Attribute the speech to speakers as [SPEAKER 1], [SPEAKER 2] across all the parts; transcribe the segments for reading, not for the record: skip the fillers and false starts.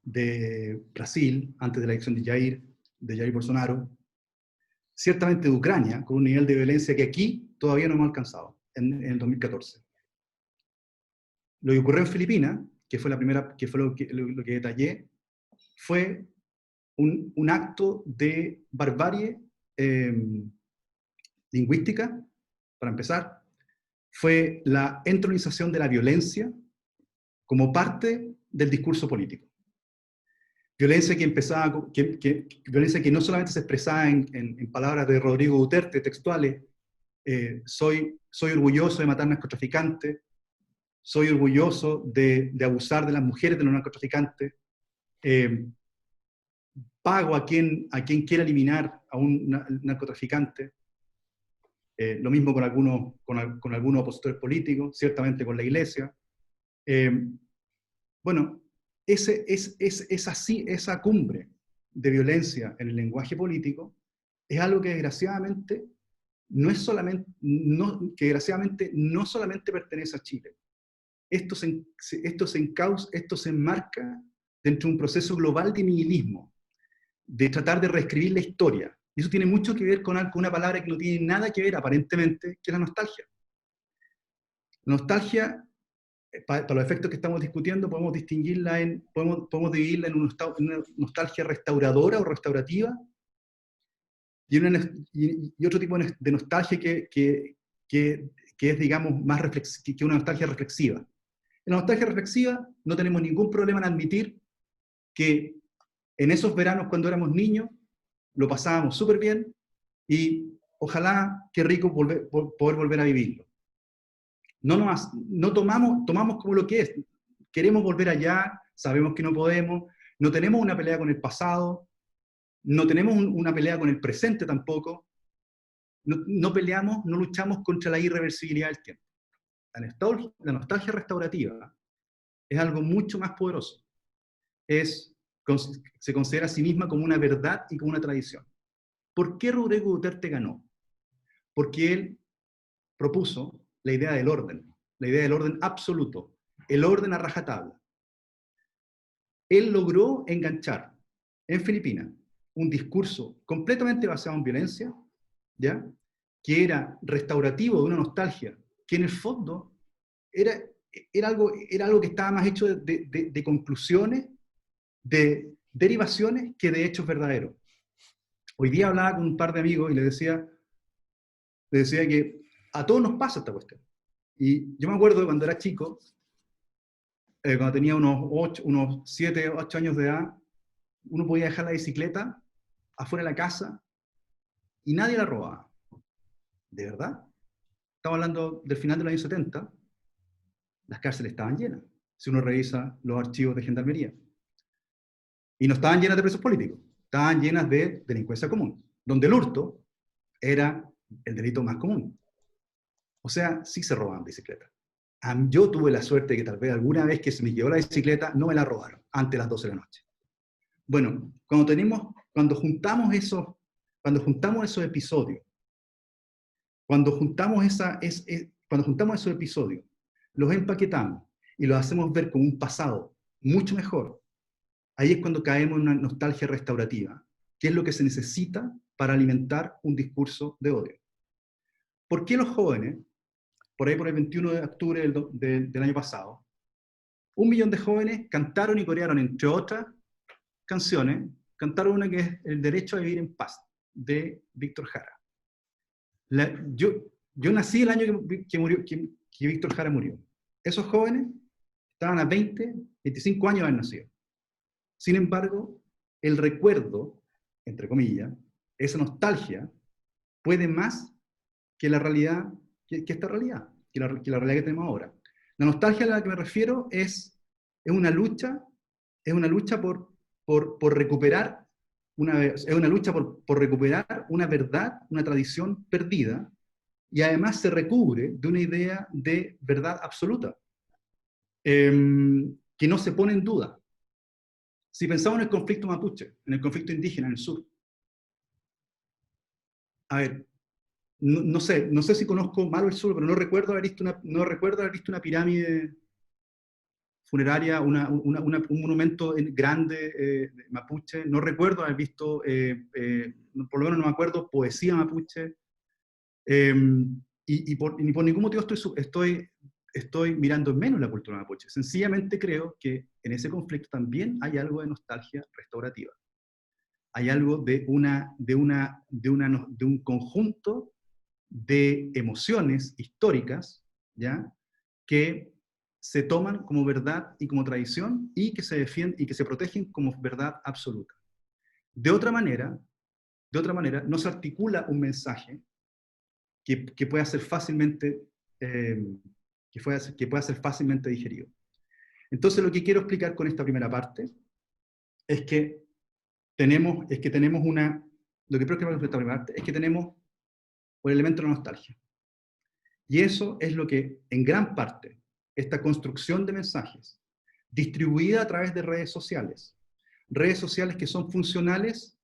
[SPEAKER 1] de Brasil, antes de la elección de Jair Bolsonaro, ciertamente de Ucrania, con un nivel de violencia que aquí todavía no hemos alcanzado, en el 2014. Lo que ocurrió en Filipinas, que fue lo que detallé, fue un acto de barbarie lingüística, para empezar. Fue la entronización de la violencia como parte del discurso político. Violencia violencia que no solamente se expresaba en palabras de Rodrigo Duterte, textuales, soy orgulloso de matar narcotraficantes, soy orgulloso de abusar de las mujeres de los narcotraficantes, pago a quien quiera eliminar a un narcotraficante, lo mismo con algunos opositores políticos, ciertamente con la iglesia. Bueno, esa cumbre de violencia en el lenguaje político es algo que desgraciadamente no solamente pertenece a Chile. Esto se enmarca dentro de un proceso global de nihilismo, de tratar de reescribir la historia. Y eso tiene mucho que ver con una palabra que no tiene nada que ver, aparentemente, que es la nostalgia. La nostalgia, para los efectos que estamos discutiendo, podemos dividirla en una nostalgia restauradora o restaurativa, y otro tipo de nostalgia que es, digamos, que una nostalgia reflexiva. En la nostalgia reflexiva no tenemos ningún problema en admitir que en esos veranos cuando éramos niños lo pasábamos súper bien y ojalá, qué rico poder volver a vivirlo. No tomamos como lo que es. Queremos volver allá, sabemos que no podemos, no tenemos una pelea con el pasado, no tenemos una pelea con el presente tampoco, no peleamos, no luchamos contra la irreversibilidad del tiempo. La nostalgia restaurativa es algo mucho más poderoso. Se considera a sí misma como una verdad y como una tradición. ¿Por qué Rodrigo Duterte ganó? Porque él propuso la idea del orden absoluto, el orden a rajatabla. Él logró enganchar en Filipinas un discurso completamente basado en violencia, ¿ya? Que era restaurativo de una nostalgia, que en el fondo era algo que estaba más hecho de conclusiones, de derivaciones, que de hechos verdaderos. Hoy día hablaba con un par de amigos y les decía que a todos nos pasa esta cuestión. Y yo me acuerdo de cuando era chico, cuando tenía unos 7, 8 años de edad, uno podía dejar la bicicleta afuera de la casa y nadie la robaba. ¿De verdad? Estamos hablando del final de los años 70, las cárceles estaban llenas, si uno revisa los archivos de Gendarmería. Y no estaban llenas de presos políticos, estaban llenas de delincuencia común, donde el hurto era el delito más común. O sea, sí se robaban bicicletas. Yo tuve la suerte de que tal vez alguna vez que se me quedó la bicicleta, no me la robaron, antes de las 12 de la noche. Bueno, cuando juntamos esos episodios, cuando juntamos esos episodios, los empaquetamos y los hacemos ver como un pasado mucho mejor, ahí es cuando caemos en una nostalgia restaurativa, que es lo que se necesita para alimentar un discurso de odio. ¿Por qué los jóvenes, por el 21 de octubre del año pasado, 1 millón de jóvenes cantaron y corearon, entre otras canciones, cantaron una que es El derecho a vivir en paz, de Víctor Jara? Yo nací el año que Víctor Jara murió. Esos jóvenes estaban a 20, 25 años de haber nacido. Sin embargo, el recuerdo, entre comillas, esa nostalgia, puede más que la realidad, que esta realidad, que la realidad que tenemos ahora. La nostalgia a la que me refiero es una lucha por recuperar por recuperar una verdad, una tradición perdida, y además se recubre de una idea de verdad absoluta, que no se pone en duda. Si pensamos en el conflicto mapuche, en el conflicto indígena en el sur, a ver, no sé si conozco mal el sur, pero no recuerdo haber visto una pirámide funeraria, un monumento grande mapuche. No recuerdo haber visto, por lo menos no me acuerdo, poesía mapuche. Ni por ningún motivo estoy mirando en menos la cultura mapuche. Sencillamente creo que en ese conflicto también hay algo de nostalgia restaurativa. Hay algo de un conjunto de emociones históricas, ¿ya?, que se toman como verdad y como tradición y que se defienden y que se protegen como verdad absoluta. De otra manera, no se articula un mensaje que pueda ser fácilmente, que pueda ser fácilmente digerido. Entonces, lo que quiero explicar con esta primera parte es que tenemos un elemento de la nostalgia. Y eso es lo que, en gran parte, esta construcción de mensajes, distribuida a través de redes sociales que son funcionales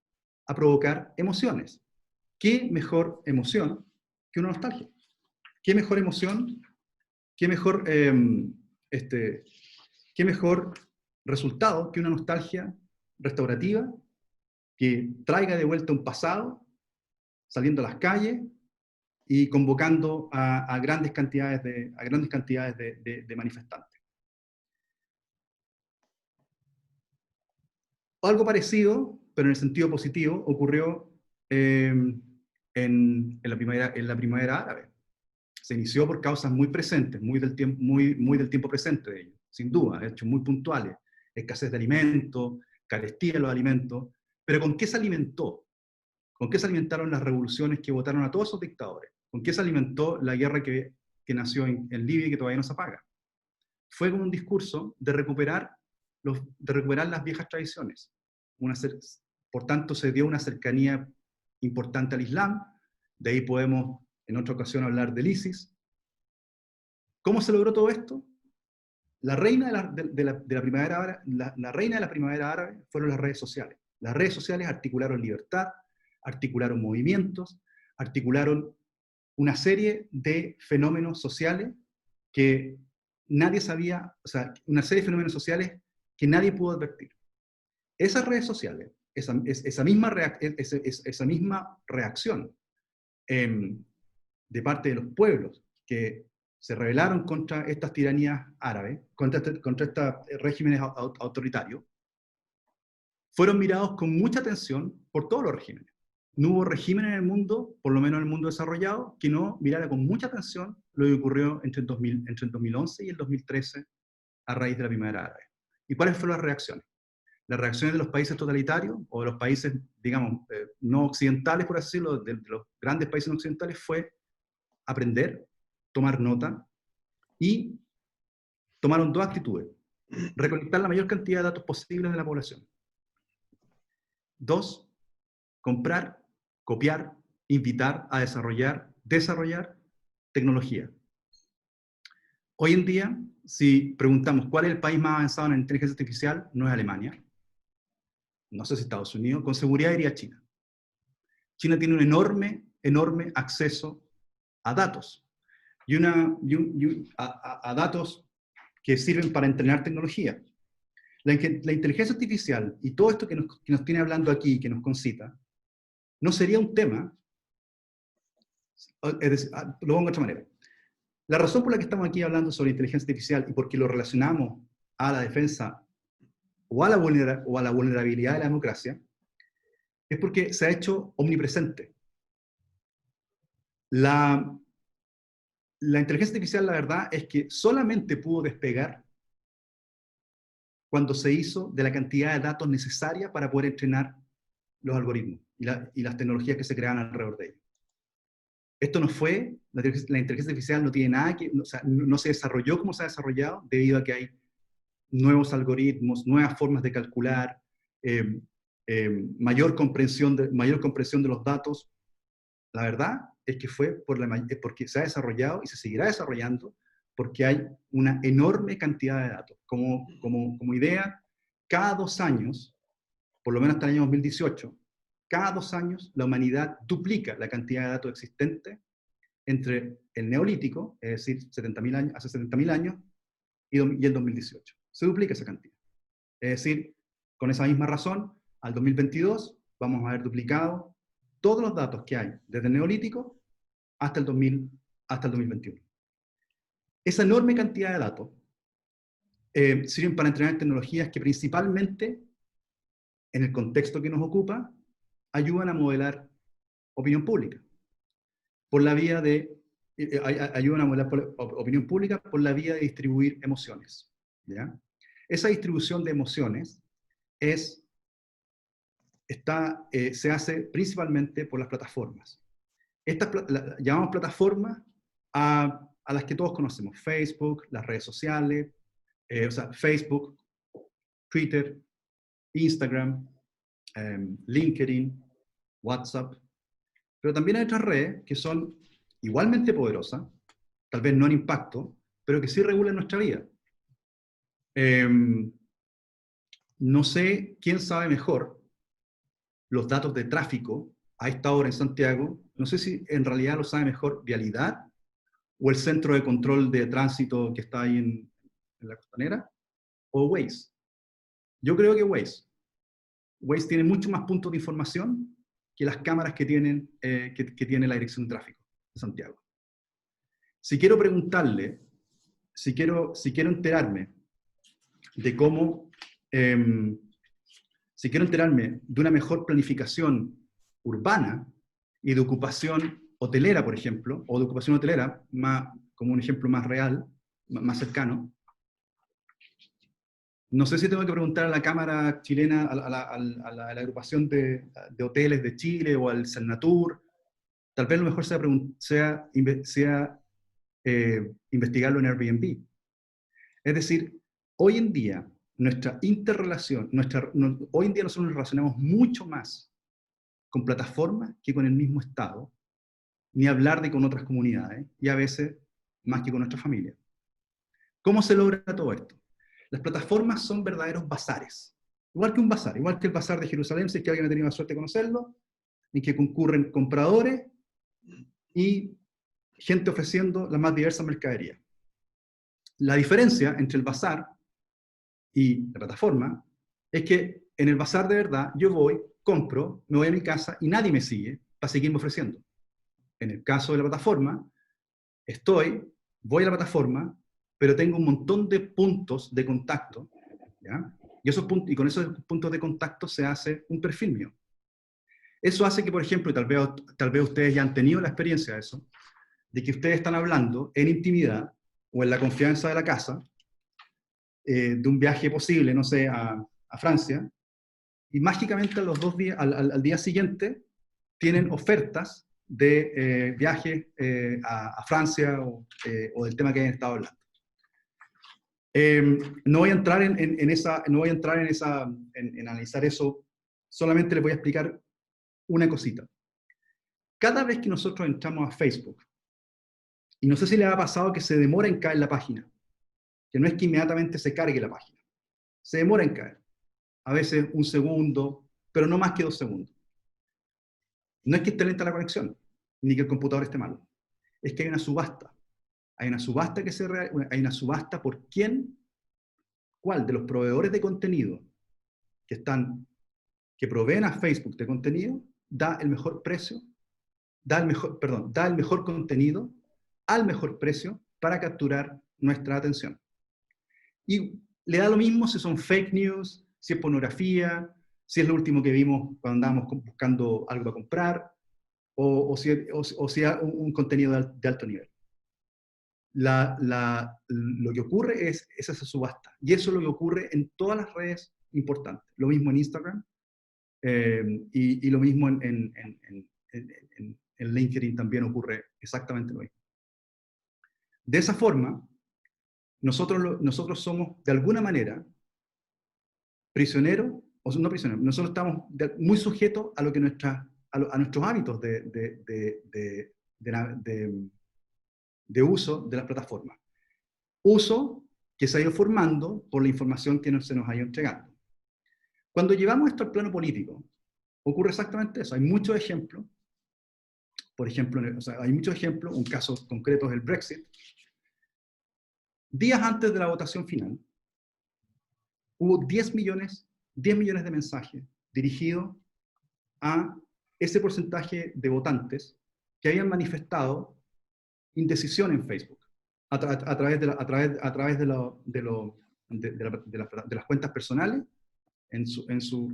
[SPEAKER 1] a provocar emociones. ¿Qué mejor emoción que una nostalgia? ¿Qué mejor emoción? ¿Qué mejor, qué mejor resultado que una nostalgia restaurativa que traiga de vuelta un pasado, saliendo a las calles y convocando a grandes cantidades de manifestantes? Algo parecido, pero en el sentido positivo, ocurrió en la primavera árabe. Se inició por causas muy presentes, muy del tiempo presente de ellos, sin duda, hechos muy puntuales: escasez de alimentos, carestía de los alimentos. Pero ¿con qué se alimentó? ¿Con qué se alimentaron las revoluciones que votaron a todos esos dictadores? ¿Con qué se alimentó la guerra que nació en Libia y que todavía no se apaga? Fue con un discurso de recuperar las viejas tradiciones. Por tanto, se dio una cercanía importante al Islam. De ahí podemos en otra ocasión hablar del ISIS. ¿Cómo se logró todo esto? La reina de la primavera árabe, la reina de la primavera árabe fueron las redes sociales. Las redes sociales articularon libertad, articularon movimientos, articularon una serie de fenómenos sociales que nadie sabía, o sea, una serie de fenómenos sociales que nadie pudo advertir. Esas redes sociales, esa misma reacción de parte de los pueblos que se rebelaron contra estas tiranías árabes, contra estos regímenes autoritarios, fueron mirados con mucha atención por todos los regímenes. No hubo régimen en el mundo, por lo menos en el mundo desarrollado, que no mirara con mucha atención lo que ocurrió entre el 2011 y el 2013 a raíz de la primavera árabe. ¿Y cuáles fueron las reacciones? Las reacciones de los países totalitarios, o de los países, digamos, no occidentales, por así decirlo, de los grandes países no occidentales, fue aprender, tomar nota, y tomaron dos actitudes: recolectar la mayor cantidad de datos posibles de la población. Dos, comprar, copiar, invitar a desarrollar tecnología. Hoy en día, si preguntamos cuál es el país más avanzado en la inteligencia artificial, no es Alemania, no sé si Estados Unidos, con seguridad diría China. China tiene un enorme acceso a datos, a datos que sirven para entrenar tecnología. La inteligencia artificial y todo esto que nos tiene hablando aquí, que nos concita, no sería un tema, es decir, lo pongo de otra manera. La razón por la que estamos aquí hablando sobre inteligencia artificial y porque lo relacionamos a la defensa o a la vulnerabilidad de la democracia, es porque se ha hecho omnipresente. La inteligencia artificial, la verdad, es que solamente pudo despegar cuando se hizo de la cantidad de datos necesaria para poder entrenar los algoritmos y las tecnologías que se crean alrededor de ellos. Esto no fue, la inteligencia artificial no tiene nada que, o sea, no se desarrolló como se ha desarrollado debido a que hay nuevos algoritmos, nuevas formas de calcular, mayor comprensión de los datos. La verdad es que fue porque se ha desarrollado y se seguirá desarrollando porque hay una enorme cantidad de datos. Como idea, cada 2 años, por lo menos hasta el año 2018, cada 2 años la humanidad duplica la cantidad de datos existentes entre el Neolítico, es decir, hace 70.000 años, y el 2018. se duplica esa cantidad. Es decir, con esa misma razón, al 2022 vamos a haber duplicado todos los datos que hay desde el Neolítico hasta el 2021. Esa enorme cantidad de datos sirven para entrenar tecnologías que principalmente, en el contexto que nos ocupa, ayudan a modelar opinión pública. Por la vía de, ayudan a modelar opinión pública por la vía de distribuir emociones. ¿Ya? Esa distribución de emociones se hace principalmente por las plataformas. Llamamos plataformas a las que todos conocemos: Facebook, las redes sociales, Facebook, Twitter, Instagram, LinkedIn, WhatsApp. Pero también hay otras redes que son igualmente poderosas, tal vez no en impacto, pero que sí regulan nuestra vida. No sé quién sabe mejor los datos de tráfico a esta hora en Santiago. No sé si en realidad lo sabe mejor Vialidad o el Centro de Control de Tránsito que está ahí en la Costanera, o Waze. Yo creo que Waze. Waze tiene mucho más puntos de información que las cámaras que tiene la Dirección de Tráfico de Santiago. Si quiero preguntarle, si quiero enterarme de cómo, si quiero enterarme de una mejor planificación urbana y de ocupación hotelera, por ejemplo, o de ocupación hotelera, como un ejemplo más real, más cercano, no sé si tengo que preguntar a la Cámara Chilena, a la agrupación de hoteles de Chile o al Cernatur. Tal vez lo mejor sea investigarlo en Airbnb. Es decir, hoy en día nuestra interrelación, hoy en día nosotros nos relacionamos mucho más con plataformas que con el mismo Estado, ni hablar de con otras comunidades, y a veces más que con nuestra familia. ¿Cómo se logra todo esto? Las plataformas son verdaderos bazares. Igual que un bazar, igual que el bazar de Jerusalén, si es que alguien ha tenido la suerte de conocerlo, en que concurren compradores y gente ofreciendo las más diversas mercaderías. La diferencia entre el bazar y la plataforma es que en el bazar de verdad yo voy, compro, me voy a mi casa y nadie me sigue para seguirme ofreciendo. En el caso de la plataforma, voy a la plataforma, pero tengo un montón de puntos de contacto, ¿ya? Y con esos puntos de contacto se hace un perfil mío. Eso hace que, por ejemplo, y tal vez ustedes ya han tenido la experiencia de eso, de que ustedes están hablando en intimidad o en la confianza de la casa, de un viaje posible, no sé, a Francia, y mágicamente a los 2 días, al día siguiente, tienen ofertas de viajes a Francia o del tema que hayan estado hablando. No voy a entrar en analizar eso, solamente les voy a explicar una cosita. Cada vez que nosotros entramos a Facebook, y no sé si les ha pasado que se demora en caer la página, que no es que inmediatamente se cargue la página, se demora en caer, a veces 1 segundo, pero no más que 2 segundos. No es que esté lenta la conexión, ni que el computador esté malo, es que hay una subasta. Hay una subasta por cuál de los proveedores de contenido que proveen a Facebook de contenido da el mejor precio, da el mejor contenido al mejor precio para capturar nuestra atención. Y le da lo mismo si son fake news, si es pornografía, si es lo último que vimos cuando andábamos buscando algo para comprar, o si es un contenido de alto nivel. Lo que ocurre es esa subasta. Y eso es lo que ocurre en todas las redes importantes. Lo mismo en Instagram, y lo mismo en LinkedIn también ocurre exactamente lo mismo. De esa forma, nosotros somos de alguna manera prisioneros, o no prisioneros, nosotros estamos muy sujetos a lo que a nuestros hábitos de uso de las plataformas. Uso que se ha ido formando por la información que se nos ha ido entregando. Cuando llevamos esto al plano político, ocurre exactamente eso. Hay muchos ejemplos. Por ejemplo, hay muchos ejemplos, un caso concreto es el Brexit. Días antes de la votación final, hubo 10 millones de mensajes dirigidos a ese porcentaje de votantes que habían manifestado indecisión en Facebook a través de las cuentas personales, en sus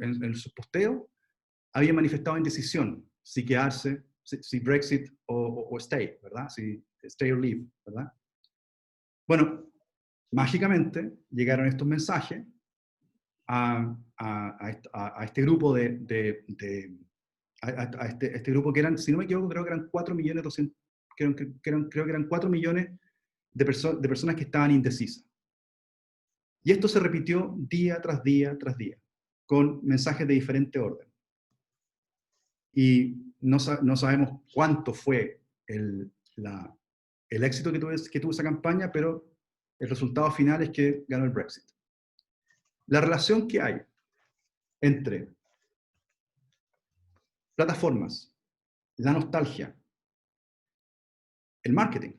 [SPEAKER 1] posteos, habían manifestado indecisión si quedarse, si Brexit o stay, ¿verdad? Si stay or leave, ¿verdad? Bueno, mágicamente llegaron estos mensajes a este grupo este grupo que eran, si no me equivoco, creo que eran 4.200.000, creo que eran 4 millones de personas que estaban indecisas. Y esto se repitió día tras día tras día, con mensajes de diferente orden. Y no sabemos cuánto fue el éxito que tuvo esa campaña, pero el resultado final es que ganó el Brexit. La relación que hay entre plataformas, la nostalgia, el marketing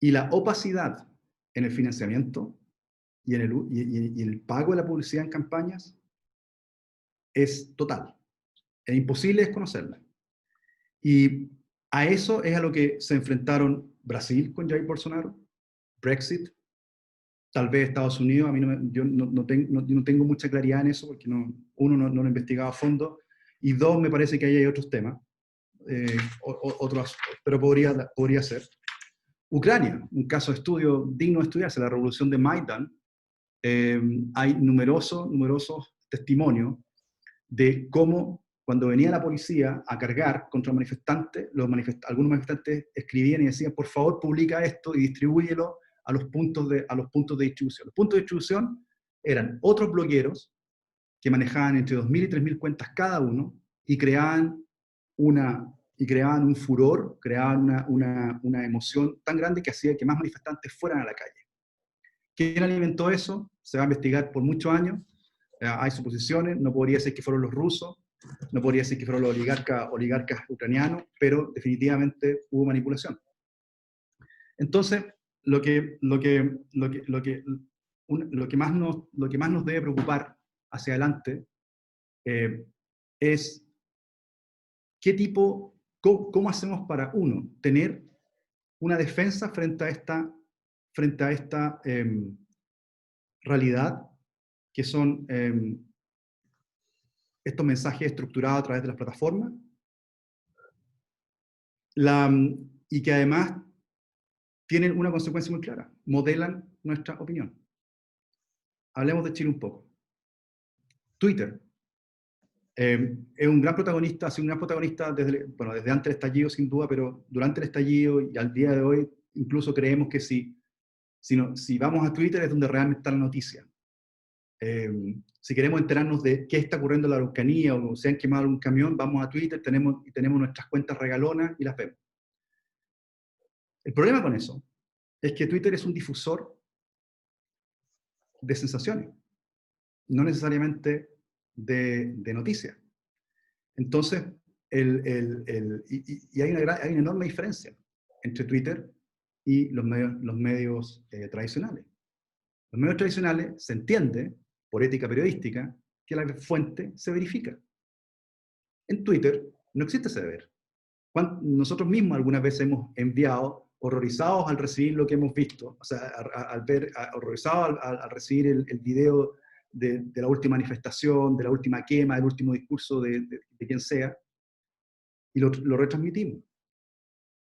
[SPEAKER 1] y la opacidad en el financiamiento y en el pago de la publicidad en campañas es total. Es imposible desconocerla. Y a eso es a lo que se enfrentaron Brasil con Jair Bolsonaro, Brexit, tal vez Estados Unidos. A mí yo no tengo mucha claridad en eso, porque uno no lo he investigado a fondo, y dos, me parece que ahí hay otros temas, pero podría ser. Ucrania, un caso de estudio digno de estudiarse, la revolución de Maidan. Hay numerosos testimonios de cómo cuando venía la policía a cargar contra manifestantes, algunos manifestantes escribían y decían: por favor, publica esto y distribúyelo a los puntos de distribución. Los puntos de distribución eran otros blogueros que manejaban entre 2.000 y 3.000 cuentas cada uno y creaban un furor, creaban una emoción tan grande que hacía que más manifestantes fueran a la calle. ¿Quién alimentó eso? Se va a investigar por muchos años. Hay suposiciones, no podría ser que fueron los rusos, no podría ser que fueron los oligarcas ucranianos, pero definitivamente hubo manipulación. Entonces, lo que más nos debe preocupar hacia adelante es cómo hacemos para, uno, tener una defensa frente a esta realidad, que son estos mensajes estructurados a través de las plataformas, y que además tienen una consecuencia muy clara: modelan nuestra opinión. Hablemos de Chile un poco. Twitter es un gran protagonista, ha sido un gran protagonista desde antes del estallido, sin duda, pero durante el estallido y al día de hoy, incluso creemos que si vamos a Twitter es donde realmente está la noticia. Si queremos enterarnos de qué está ocurriendo en la Araucanía o se han quemado un camión, vamos a Twitter, tenemos nuestras cuentas regalonas y las vemos. El problema con eso es que Twitter es un difusor de sensaciones, no necesariamente de noticias. Entonces, hay una enorme diferencia entre Twitter y los medios tradicionales. Los medios tradicionales se entiende, por ética periodística, que la fuente se verifica. En Twitter no existe ese deber. Nosotros mismos algunas veces hemos enviado, horrorizados al recibir lo que hemos visto, o sea, horrorizados al recibir el video de la última manifestación, de la última quema, del último discurso de quien sea, y lo retransmitimos.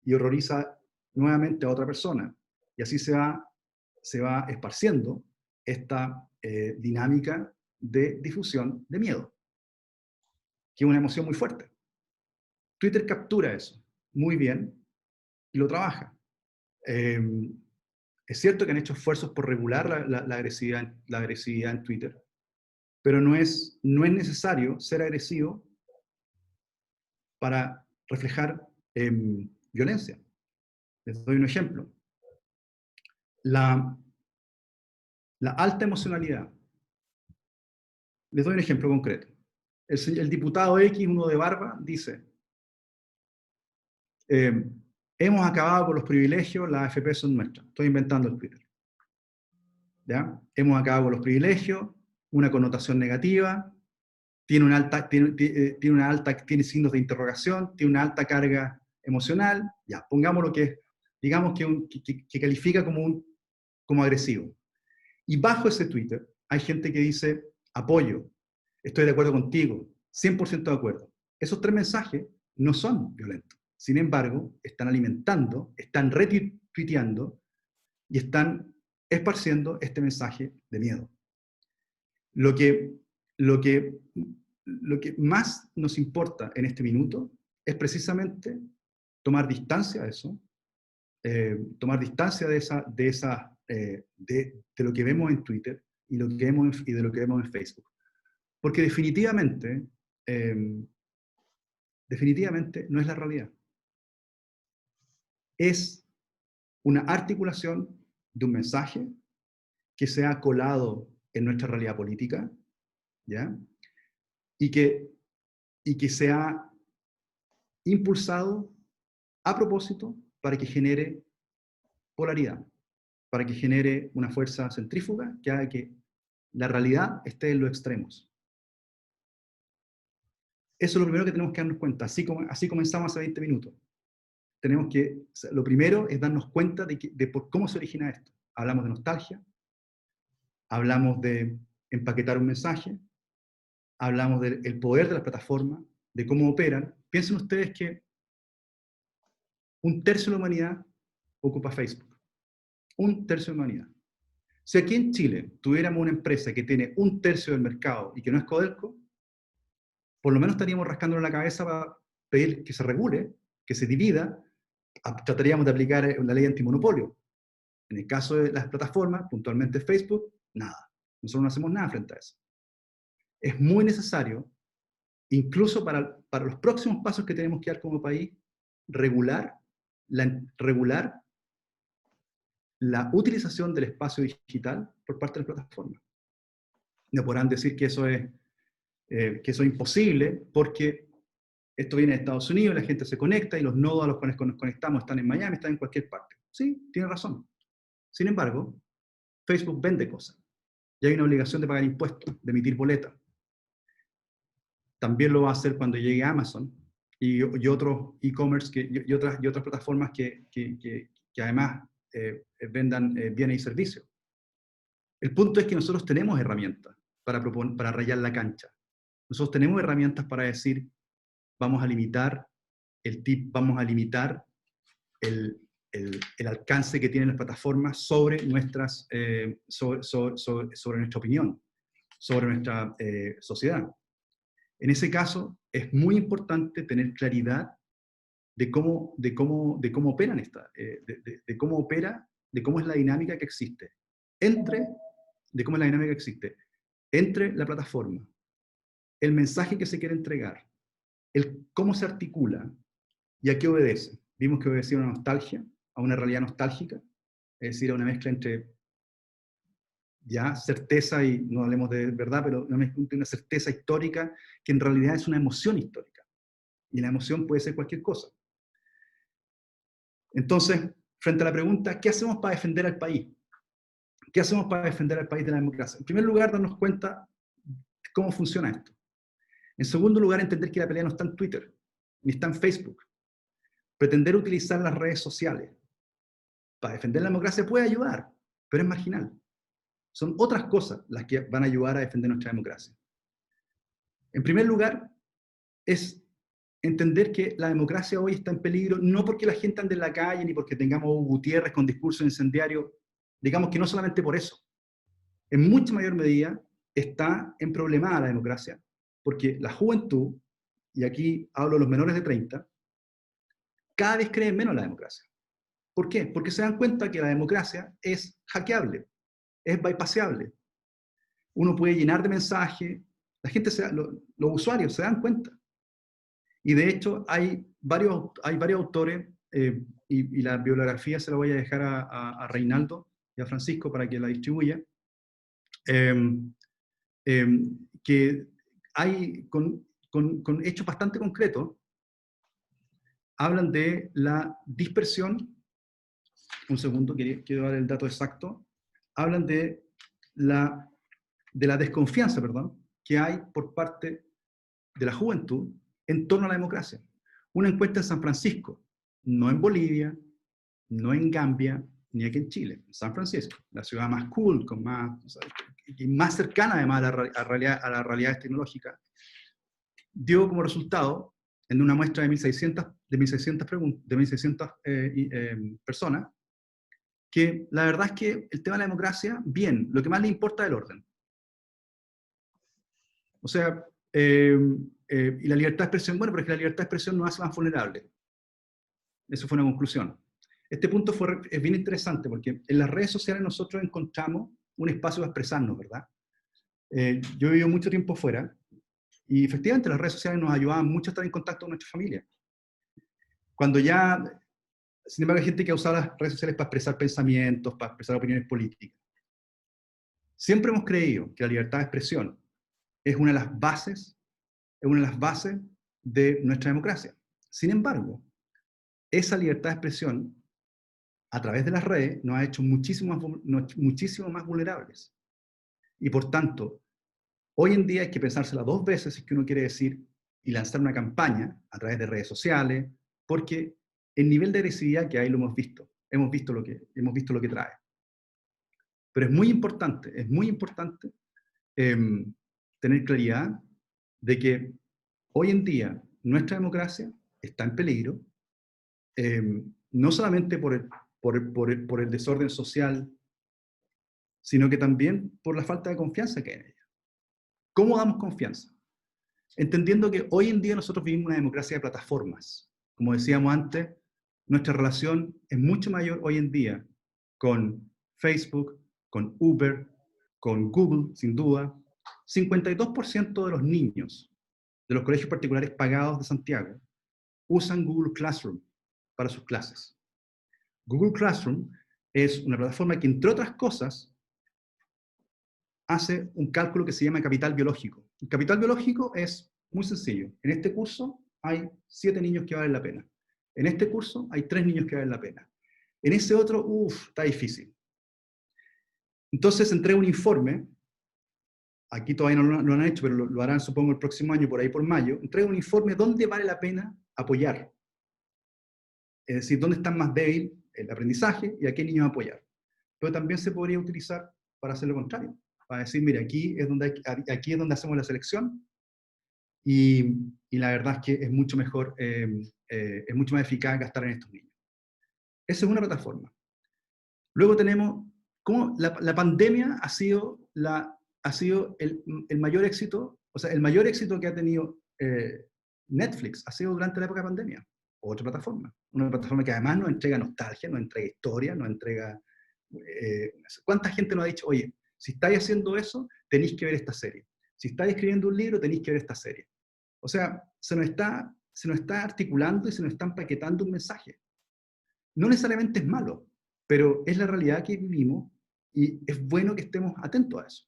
[SPEAKER 1] Y horroriza nuevamente a otra persona. Y así se va esparciendo esta dinámica de difusión de miedo, que es una emoción muy fuerte. Twitter captura eso muy bien y lo trabaja. Es cierto que han hecho esfuerzos por regular la agresividad en Twitter, pero no es necesario ser agresivo para reflejar violencia. Les doy un ejemplo. La alta emocionalidad. Les doy un ejemplo concreto. El diputado X, uno de barba, dice: hemos acabado con los privilegios, las AFP son nuestras. Estoy inventando el Twitter. ¿ya? Hemos acabado con los privilegios, una connotación negativa, tiene signos de interrogación, tiene una alta carga emocional, ya, pongamos lo que, digamos que califica como agresivo. Y bajo ese Twitter hay gente que dice, apoyo, estoy de acuerdo contigo, 100% de acuerdo. Esos 3 mensajes no son violentos. Sin embargo, están alimentando, están retuiteando y están esparciendo este mensaje de miedo. Lo que, lo que, lo que más nos importa en este minuto es precisamente tomar distancia de eso, tomar distancia de lo que vemos en Twitter y de lo que vemos en Facebook. Porque definitivamente no es la realidad. Es una articulación de un mensaje que se ha colado en nuestra realidad política, ¿ya? Y que se ha impulsado a propósito para que genere polaridad, para que genere una fuerza centrífuga que haga que la realidad esté en los extremos. Eso es lo primero que tenemos que darnos cuenta, así comenzamos hace 20 minutos. Lo primero es darnos cuenta de por cómo se origina esto. Hablamos de nostalgia, hablamos de empaquetar un mensaje, hablamos del poder de las plataformas, de cómo operan. Piensen ustedes que 1/3 de la humanidad ocupa Facebook. 1/3 de la humanidad. Si aquí en Chile tuviéramos una empresa que tiene 1/3 del mercado y que no es Codelco, por lo menos estaríamos rascándole la cabeza para pedir que se regule, que se divida, trataríamos de aplicar la ley antimonopolio. En el caso de las plataformas, puntualmente Facebook, nada. Nosotros no hacemos nada frente a eso. Es muy necesario, incluso para los próximos pasos que tenemos que dar como país, regular la utilización del espacio digital por parte de las plataformas. No podrán decir que eso es imposible, porque esto viene de Estados Unidos, la gente se conecta y los nodos a los cuales nos conectamos están en Miami, están en cualquier parte. Sí, tiene razón. Sin embargo, Facebook vende cosas y hay una obligación de pagar impuestos, de emitir boletas. También lo va a hacer cuando llegue Amazon y otros e-commerce y otras plataformas que además vendan bienes y servicios. El punto es que nosotros tenemos herramientas para rayar la cancha. Nosotros tenemos herramientas para decir, vamos a limitar el alcance que tienen las plataformas sobre nuestra opinión, sobre nuestra sociedad. En ese caso, es muy importante tener claridad de cómo operan de cómo es la dinámica que existe entre la plataforma, el mensaje que se quiere entregar, cómo se articula y a qué obedece. Vimos que obedecía a una nostalgia, a una realidad nostálgica, es decir, a una mezcla entre ya certeza, y no hablemos de verdad, pero una certeza histórica que en realidad es una emoción histórica. Y la emoción puede ser cualquier cosa. Entonces, frente a la pregunta, ¿qué hacemos para defender al país? ¿Qué hacemos para defender al país de la democracia? En primer lugar, darnos cuenta de cómo funciona esto. En segundo lugar, entender que la pelea no está en Twitter, ni está en Facebook. Pretender utilizar las redes sociales para defender la democracia puede ayudar, pero es marginal. Son otras cosas las que van a ayudar a defender nuestra democracia. En primer lugar, es entender que la democracia hoy está en peligro, no porque la gente ande en la calle, ni porque tengamos Gutiérrez con discurso incendiario, digamos que no solamente por eso. En mucha mayor medida está en problemada la democracia, porque la juventud, y aquí hablo de los menores de 30, cada vez creen menos en la democracia. ¿Por qué? Porque se dan cuenta que la democracia es hackeable, es bypassable. Uno puede llenar de mensajes, los usuarios se dan cuenta. Y de hecho hay varios autores, y la bibliografía se la voy a dejar a Reinaldo y a Francisco para que la distribuya, que hay con hechos bastante concretos, hablan de la dispersión. Un segundo, quiero dar el dato exacto. Hablan de de la desconfianza, perdón, que hay por parte de la juventud en torno a la democracia. Una encuesta en San Francisco, no en Bolivia, no en Gambia, ni aquí en Chile, en San Francisco, la ciudad más cool, con más, o sea, y más cercana además a las realidades tecnológicas, dio como resultado, en una muestra de 1.600 personas, que la verdad es que el tema de la democracia, bien, lo que más le importa es el orden. O sea, y la libertad de expresión, bueno, pero es que la libertad de expresión nos hace más vulnerables. Eso fue una conclusión. Este punto es bien interesante porque en las redes sociales nosotros encontramos un espacio para expresarnos, ¿verdad? Yo he vivido mucho tiempo fuera y efectivamente las redes sociales nos ayudaban mucho a estar en contacto con nuestra familia. Cuando ya, sin embargo, hay gente que ha usado las redes sociales para expresar pensamientos, para expresar opiniones políticas. Siempre hemos creído que la libertad de expresión es una de las bases de nuestra democracia. Sin embargo, esa libertad de expresión, a través de las redes, nos ha hecho muchísimo más vulnerables. Y por tanto, hoy en día hay que pensársela 2 veces si es que uno quiere decir y lanzar una campaña a través de redes sociales, porque el nivel de agresividad que hay lo hemos visto. Hemos visto lo que trae. Pero es muy importante tener claridad de que hoy en día nuestra democracia está en peligro, no solamente por el desorden social, sino que también por la falta de confianza que hay en ella. ¿Cómo damos confianza? Entendiendo que hoy en día nosotros vivimos una democracia de plataformas. Como decíamos antes, nuestra relación es mucho mayor hoy en día con Facebook, con Uber, con Google, sin duda. 52% de los niños de los colegios particulares pagados de Santiago usan Google Classroom para sus clases. Google Classroom es una plataforma que, entre otras cosas, hace un cálculo que se llama capital biológico. El capital biológico es muy sencillo. En este curso hay 7 niños que valen la pena. En este curso hay 3 niños que valen la pena. En ese otro, está difícil. Entonces entrega un informe, aquí todavía no lo han hecho, pero lo harán supongo el próximo año, por ahí por mayo, entrega un informe dónde vale la pena apoyar. Es decir, dónde está más débil el aprendizaje y a qué niños apoyar. Pero también se podría utilizar para hacer lo contrario. Para decir, mire, aquí es donde hacemos la selección y la verdad es que es mucho mejor, es mucho más eficaz gastar en estos niños. Esa es una plataforma. Luego tenemos cómo la pandemia ha sido el mayor éxito, o sea, el mayor éxito que ha tenido Netflix ha sido durante la época de pandemia. Otra plataforma. Una plataforma que además nos entrega nostalgia, nos entrega historia, nos entrega... ¿cuánta gente nos ha dicho, oye, si estáis haciendo eso, tenéis que ver esta serie? Si estáis escribiendo un libro, tenéis que ver esta serie. O sea, se nos está articulando y se nos está empaquetando un mensaje. No necesariamente es malo, pero es la realidad que vivimos y es bueno que estemos atentos a eso.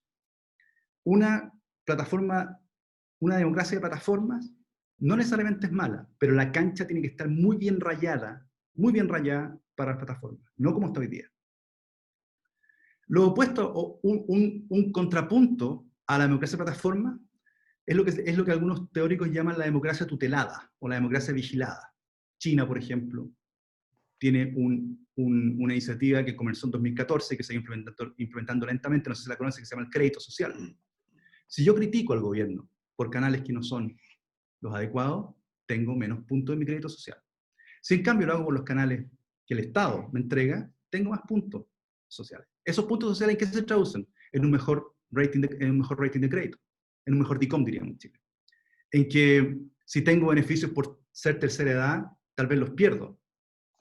[SPEAKER 1] Una democracia de plataformas, no necesariamente es mala, pero la cancha tiene que estar muy bien rayada para las plataformas, no como está hoy día. Lo opuesto, o un contrapunto a la democracia de plataforma, es lo que algunos teóricos llaman la democracia tutelada o la democracia vigilada. China, por ejemplo, tiene una iniciativa que comenzó en 2014 que se ha ido implementando lentamente, no sé si la conocen, que se llama el crédito social. Si yo critico al gobierno por canales que no son los adecuados, tengo menos puntos en mi crédito social. Si en cambio lo hago por los canales que el Estado me entrega, tengo más puntos sociales. ¿Esos puntos sociales en qué se traducen? En un mejor rating de crédito, en un mejor DICOM, diríamos en Chile. En que si tengo beneficios por ser tercera edad, tal vez los pierdo,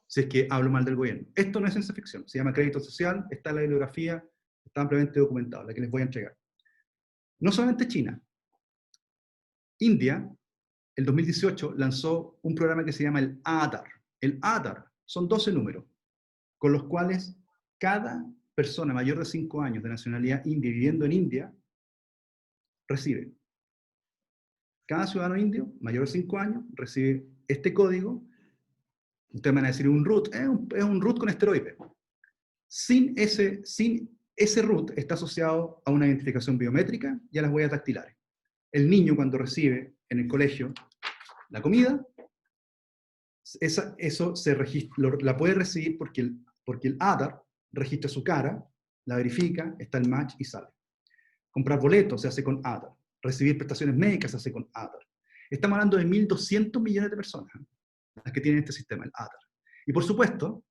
[SPEAKER 1] si es que hablo mal del gobierno. Esto no es ciencia ficción, se llama crédito social, está en la bibliografía, está ampliamente documentado, la que les voy a entregar. No solamente China. India, el 2018, lanzó un programa que se llama el Aadhaar. El Aadhaar son 12 números, con los cuales cada persona mayor de 5 años de nacionalidad india viviendo en India recibe. Cada ciudadano indio mayor de 5 años recibe este código. Ustedes van a decir un root, es un root con esteroides. Sin ese root está asociado a una identificación biométrica y a las huellas dactilares. El niño cuando recibe en el colegio la comida, eso se registra, la puede recibir porque el Aadhaar registra su cara, la verifica, está el match y sale. Comprar boletos se hace con Aadhaar. Recibir prestaciones médicas se hace con Aadhaar. Estamos hablando de 1.200 millones de personas las que tienen este sistema, el Aadhaar. Y por supuesto,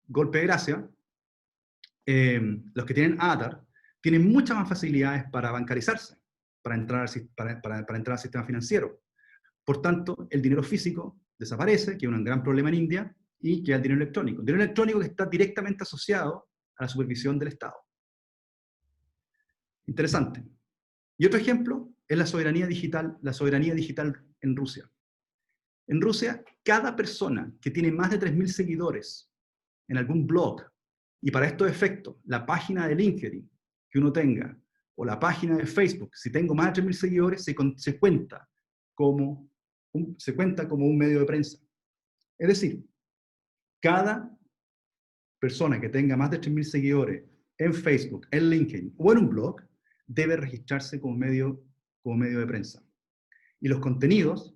[SPEAKER 1] golpe de gracia, los que tienen Aadhaar tienen muchas más facilidades para bancarizarse, para entrar al sistema financiero. Por tanto, el dinero físico desaparece, que es un gran problema en India, y queda el dinero electrónico. El dinero electrónico que está directamente asociado a la supervisión del Estado. Interesante. Y otro ejemplo es la soberanía digital en Rusia. En Rusia, cada persona que tiene más de 3.000 seguidores en algún blog, y para estos efectos, la página de LinkedIn que uno tenga, o la página de Facebook, si tengo más de 3.000 seguidores, se cuenta como un medio de prensa. Es decir, cada persona que tenga más de 3.000 seguidores en Facebook, en LinkedIn o en un blog, debe registrarse como medio de prensa. Y los contenidos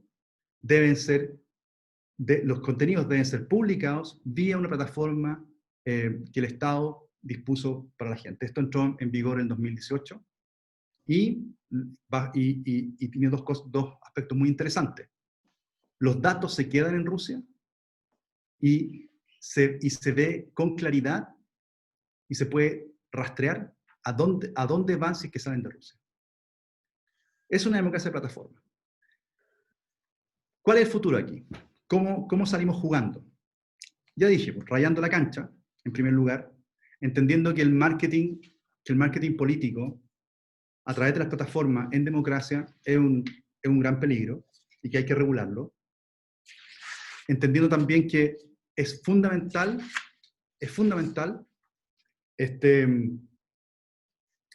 [SPEAKER 1] deben ser publicados vía una plataforma que el Estado dispuso para la gente. Esto entró en vigor en 2018 y tiene dos aspectos muy interesantes. Los datos se quedan en Rusia y se ve con claridad y se puede rastrear a dónde van si es que salen de Rusia. Es una democracia de plataforma. ¿Cuál es el futuro aquí? ¿Cómo salimos jugando? Ya dije, pues, rayando la cancha, en primer lugar, entendiendo que el marketing político a través de las plataformas en democracia es un gran peligro y que hay que regularlo. Entendiendo también que es fundamental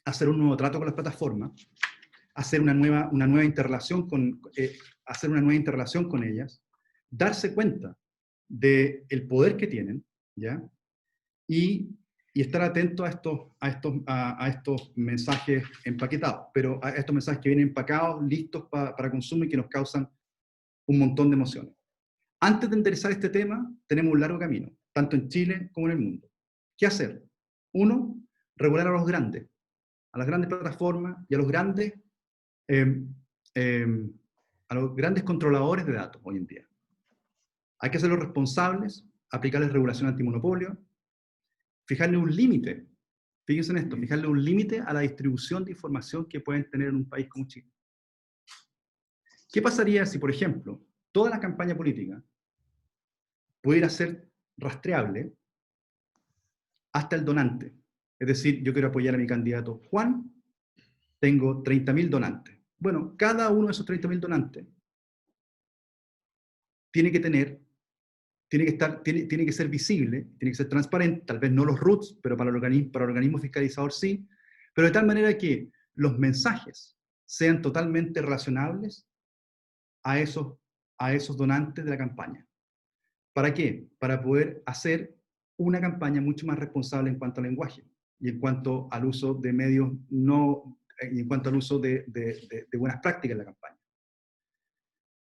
[SPEAKER 1] hacer un nuevo trato con las plataformas, hacer una nueva interrelación con ellas, darse cuenta del poder que tienen, ¿ya? Y estar atento a estos mensajes empaquetados, pero a estos mensajes que vienen empacados, listos para consumo y que nos causan un montón de emociones. Antes de enderezar este tema, tenemos un largo camino, tanto en Chile como en el mundo. ¿Qué hacer? Uno, regular a las grandes plataformas y a los grandes controladores de datos hoy en día. Hay que hacerlos responsables, aplicarles regulación antimonopolio, fijarle un límite, fíjense en esto, fijarle un límite a la distribución de información que pueden tener en un país como Chile. ¿Qué pasaría si, por ejemplo, toda la campaña política pudiera ser rastreable hasta el donante? Es decir, yo quiero apoyar a mi candidato Juan, tengo 30.000 donantes. Bueno, cada uno de esos 30.000 donantes tiene que ser visible, tiene que ser transparente, tal vez no los roots, pero para el organismo fiscalizador sí, pero de tal manera que los mensajes sean totalmente relacionables a esos donantes de la campaña. ¿Para qué? Para poder hacer una campaña mucho más responsable en cuanto al lenguaje y en cuanto al uso de medios y en cuanto al uso de buenas prácticas en la campaña.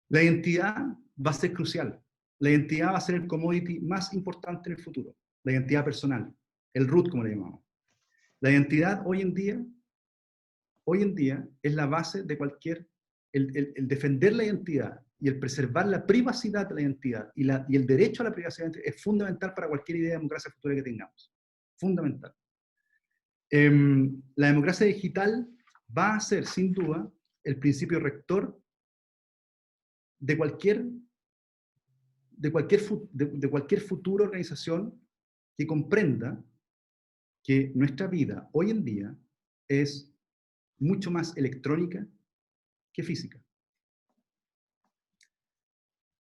[SPEAKER 1] La identidad va a ser crucial. La identidad va a ser el commodity más importante en el futuro. La identidad personal, el root como le llamamos. La identidad hoy en día es la base de cualquier, el defender la identidad y el preservar la privacidad de la identidad y el derecho a la privacidad es fundamental para cualquier idea de democracia futura que tengamos. Fundamental. La democracia digital va a ser, sin duda, el principio rector de cualquier futura organización que comprenda que nuestra vida hoy en día es mucho más electrónica que física.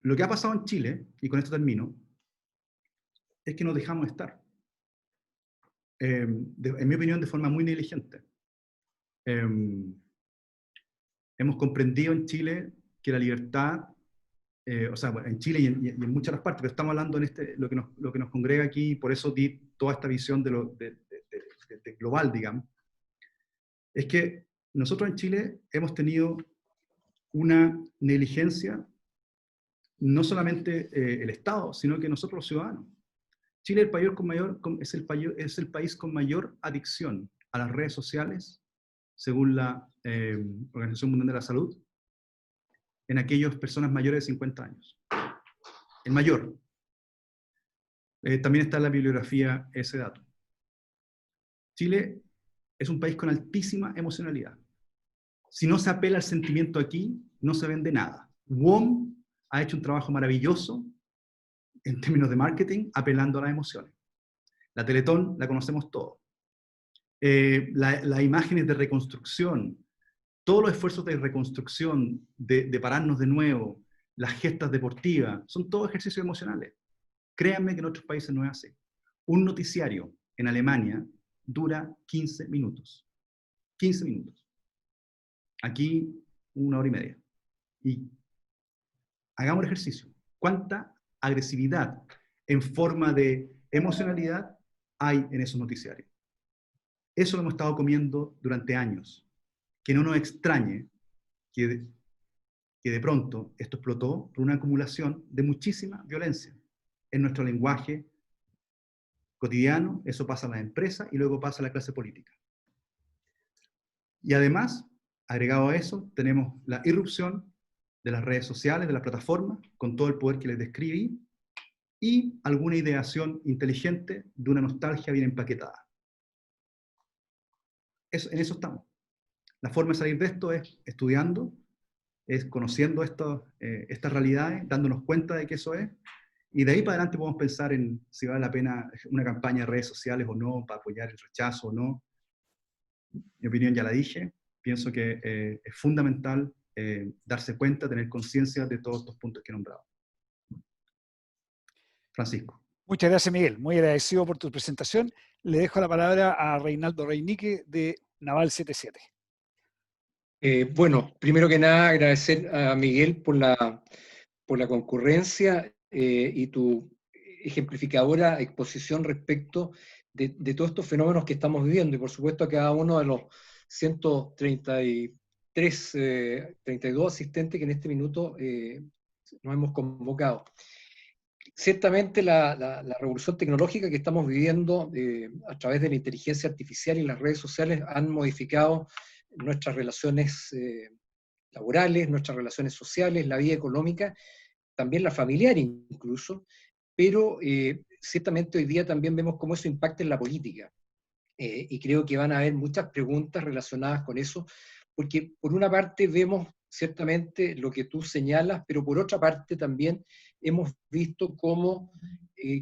[SPEAKER 1] Lo que ha pasado en Chile, y con esto termino, es que nos dejamos estar. En mi opinión, de forma muy negligente. Hemos comprendido en Chile que la libertad, en Chile y en muchas otras partes, pero estamos hablando lo que nos congrega aquí, por eso di toda esta visión de global, digamos, es que nosotros en Chile hemos tenido una negligencia, no solamente el Estado, sino que nosotros los ciudadanos. Chile es el país con mayor adicción a las redes sociales, según la Organización Mundial de la Salud, en aquellas personas mayores de 50 años. El mayor. También está en la bibliografía ese dato. Chile es un país con altísima emocionalidad. Si no se apela al sentimiento aquí, no se vende nada. WOM ha hecho un trabajo maravilloso en términos de marketing, apelando a las emociones. La Teletón la conocemos todos. Las imágenes de reconstrucción, todos los esfuerzos de reconstrucción, de pararnos de nuevo, las gestas deportivas, son todos ejercicios emocionales. Créanme que en otros países no es así. Un noticiario en Alemania dura 15 minutos. 15 minutos. Aquí, 1 hora y media. Y hagamos el ejercicio. ¿Cuánta agresividad en forma de emocionalidad hay en esos noticiarios? Eso lo hemos estado comiendo durante años. Que no nos extrañe que de pronto esto explotó por una acumulación de muchísima violencia en nuestro lenguaje cotidiano. Eso pasa a las empresas y luego pasa a la clase política. Y además, agregado a eso, tenemos la irrupción de las redes sociales, de las plataformas, con todo el poder que les describí, y alguna ideación inteligente de una nostalgia bien empaquetada. En eso estamos. La forma de salir de esto es estudiando, es conociendo estas realidades, dándonos cuenta de que eso es, y de ahí para adelante podemos pensar en si vale la pena una campaña de redes sociales o no, para apoyar el rechazo o no. Mi opinión ya la dije, pienso que es fundamental darse cuenta, tener conciencia de todos estos puntos que he nombrado. Francisco.
[SPEAKER 2] Muchas gracias, Miguel. Muy agradecido por tu presentación. Le dejo la palabra a Reinaldo Reinique de Naval 77.
[SPEAKER 3] Bueno, primero que nada agradecer a Miguel por la concurrencia y tu ejemplificadora exposición respecto de todos estos fenómenos que estamos viviendo, y por supuesto a cada uno de los 133, 32 asistentes que en este minuto nos hemos convocado. Ciertamente la revolución tecnológica que estamos viviendo a través de la inteligencia artificial y las redes sociales han modificado nuestras relaciones laborales, nuestras relaciones sociales, la vida económica, también la familiar incluso, pero ciertamente hoy día también vemos cómo eso impacta en la política. Y creo que van a haber muchas preguntas relacionadas con eso, porque por una parte vemos ciertamente lo que tú señalas, pero por otra parte también hemos visto cómo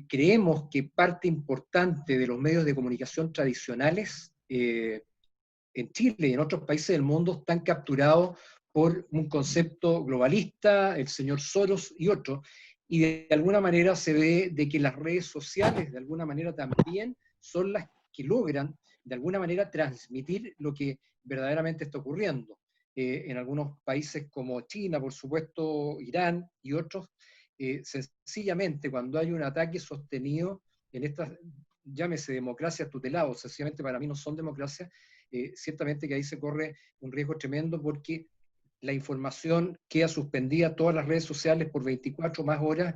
[SPEAKER 3] creemos que parte importante de los medios de comunicación tradicionales en Chile y en otros países del mundo están capturados por un concepto globalista, el señor Soros y otros, y de alguna manera se ve de que las redes sociales de alguna manera también son las que logran de alguna manera transmitir lo que verdaderamente está ocurriendo. En algunos países como China, por supuesto, Irán y otros, sencillamente cuando hay un ataque sostenido en estas, llámese democracias tuteladas, sencillamente para mí no son democracias, ciertamente que ahí se corre un riesgo tremendo porque la información queda suspendida todas las redes sociales por 24 más horas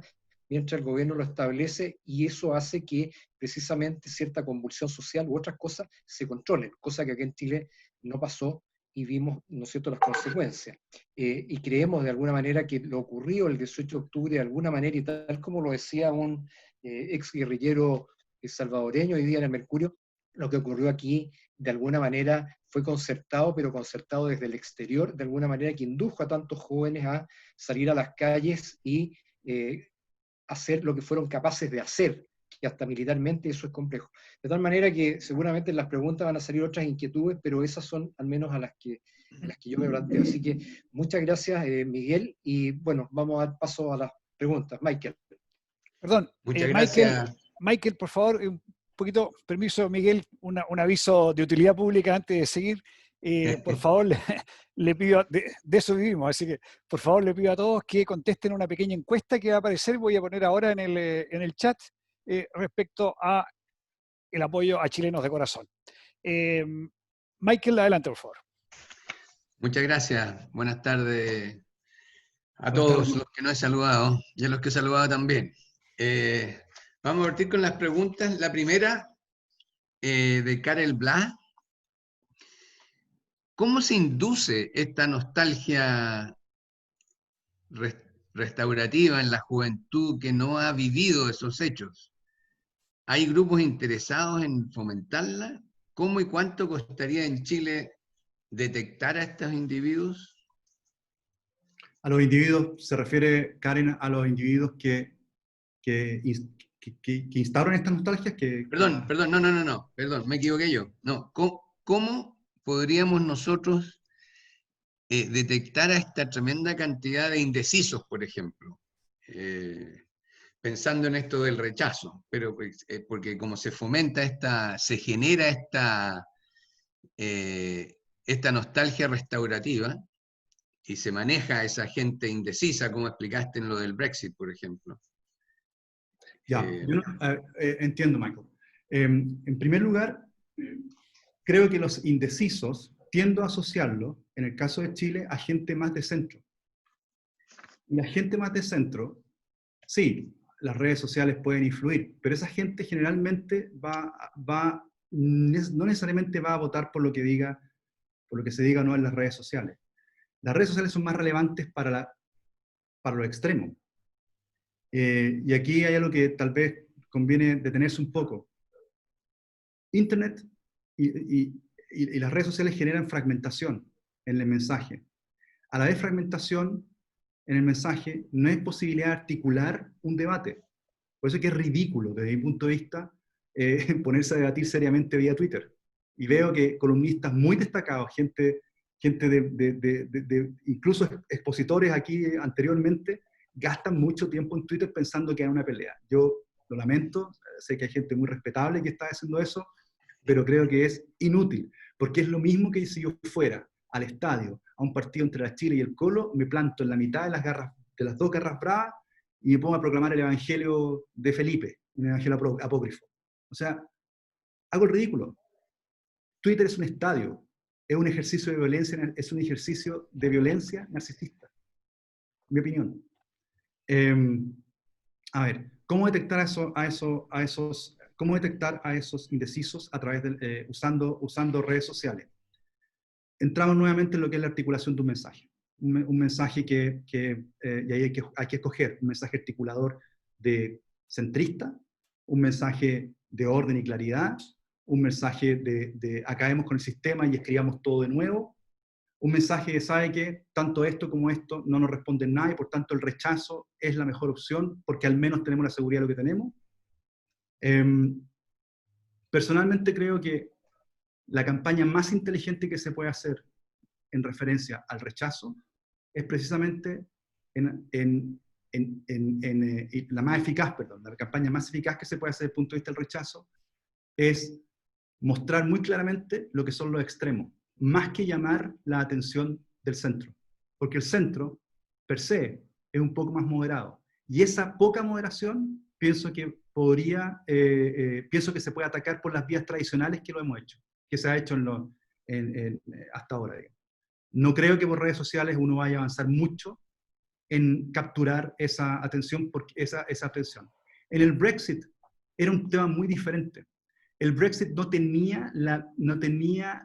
[SPEAKER 3] mientras el gobierno lo establece, y eso hace que precisamente cierta convulsión social u otras cosas se controlen, cosa que aquí en Chile no pasó y vimos, ¿no es cierto?, las consecuencias. Y creemos de alguna manera que lo ocurrido el 18 de octubre, de alguna manera, y tal como lo decía un ex guerrillero salvadoreño hoy día en el Mercurio, lo que ocurrió aquí de alguna manera fue concertado, pero concertado desde el exterior, de alguna manera que indujo a tantos jóvenes a salir a las calles y hacer lo que fueron capaces de hacer, y hasta militarmente eso es complejo. De tal manera que seguramente en las preguntas van a salir otras inquietudes, pero esas son al menos a las que yo me planteo. Así que muchas gracias, Miguel, y bueno, vamos a dar paso a las preguntas. Michael.
[SPEAKER 2] Perdón,
[SPEAKER 4] muchas gracias.
[SPEAKER 2] Michael, por favor, un poquito, permiso, Miguel, un aviso de utilidad pública antes de seguir. Por favor, le pido, de eso vivimos, así que por favor le pido a todos que contesten una pequeña encuesta que va a aparecer, voy a poner ahora en el chat, respecto a el apoyo a Chilenos de Corazón. Michael, adelante, por favor.
[SPEAKER 4] Muchas gracias. Buenas tardes a
[SPEAKER 1] Buenas
[SPEAKER 4] todos
[SPEAKER 1] tardes.
[SPEAKER 4] los que no he saludado y a los que he saludado también. Vamos a partir con las preguntas. La primera, de Karel Blas. ¿Cómo se induce esta nostalgia restaurativa en la juventud que no ha vivido esos hechos? ¿Hay grupos interesados en fomentarla? ¿Cómo y cuánto costaría en Chile detectar a estos individuos?
[SPEAKER 1] A los individuos, se refiere, Karen, a los individuos que instauran estas nostalgias,
[SPEAKER 4] Perdón, perdón, me equivoqué yo. No, ¿cómo podríamos nosotros detectar a esta tremenda cantidad de indecisos, por ejemplo? Pensando en esto del rechazo, pero porque como se fomenta se genera esta nostalgia restaurativa y se maneja a esa gente indecisa, como explicaste en lo del Brexit, por ejemplo.
[SPEAKER 1] Ya, yo entiendo, Michael. En primer lugar, creo que los indecisos tiendo a asociarlo, en el caso de Chile, a gente más de centro. Y la gente más de centro, sí, las redes sociales pueden influir, pero esa gente generalmente no necesariamente va a votar por lo que se diga o no en las redes sociales. Las redes sociales son más relevantes para lo extremo. Y aquí hay algo que tal vez conviene detenerse un poco. Internet y las redes sociales generan fragmentación en el mensaje. A la vez fragmentación en el mensaje no es posibilidad de articular un debate. Por eso es que es ridículo, desde mi punto de vista, ponerse a debatir seriamente vía Twitter. Y veo que columnistas muy destacados, gente incluso expositores aquí anteriormente, gastan mucho tiempo en Twitter pensando que hay una pelea. Yo lo lamento, sé que hay gente muy respetable que está haciendo eso, pero creo que es inútil, porque es lo mismo que si yo fuera al estadio, a un partido entre la Chile y el Colo, me planto en la mitad de las dos garras bravas y me pongo a proclamar el evangelio de Felipe, un evangelio apócrifo. O sea, hago el ridículo. Twitter es un estadio, es un ejercicio de violencia narcisista, en mi opinión. A ver, ¿cómo detectar a esos indecisos a través usando redes sociales? Entramos nuevamente en lo que es la articulación de un mensaje. Un mensaje y ahí hay que escoger un mensaje articulador de centrista, un mensaje de orden y claridad, un mensaje de acabemos con el sistema y escribamos todo de nuevo, un mensaje de sabe que tanto esto como esto no nos responden nada y por tanto el rechazo es la mejor opción porque al menos tenemos la seguridad de lo que tenemos. Personalmente creo que la campaña más inteligente que se puede hacer en referencia al rechazo es precisamente la más eficaz, perdón, la campaña más eficaz que se puede hacer desde el punto de vista del rechazo es mostrar muy claramente lo que son los extremos, más que llamar la atención del centro, porque el centro, per se, es un poco más moderado, y esa poca moderación pienso que pienso que se puede atacar por las vías tradicionales que lo hemos hecho, que se ha hecho hasta ahora, digamos. No creo que por redes sociales uno vaya a avanzar mucho en capturar esa atención, esa atención. En el Brexit era un tema muy diferente. El Brexit no tenía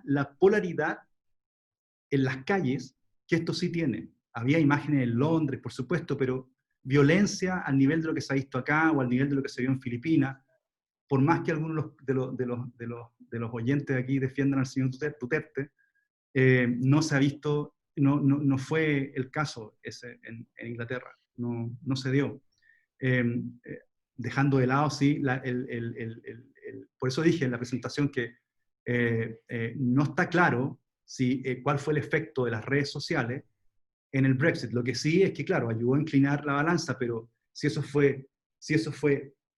[SPEAKER 1] la polaridad en las calles que esto sí tiene. Había imágenes en Londres, por supuesto, pero violencia al nivel de lo que se ha visto acá o al nivel de lo que se vio en Filipinas, por más que algunos de los oyentes aquí defiendan al señor Duterte, no se ha visto, no fue el caso ese en Inglaterra, no se dio. Dejando de lado, sí, por eso dije en la presentación que no está claro cuál fue el efecto de las redes sociales en el Brexit. Lo que sí es que, claro, ayudó a inclinar la balanza, pero si eso fue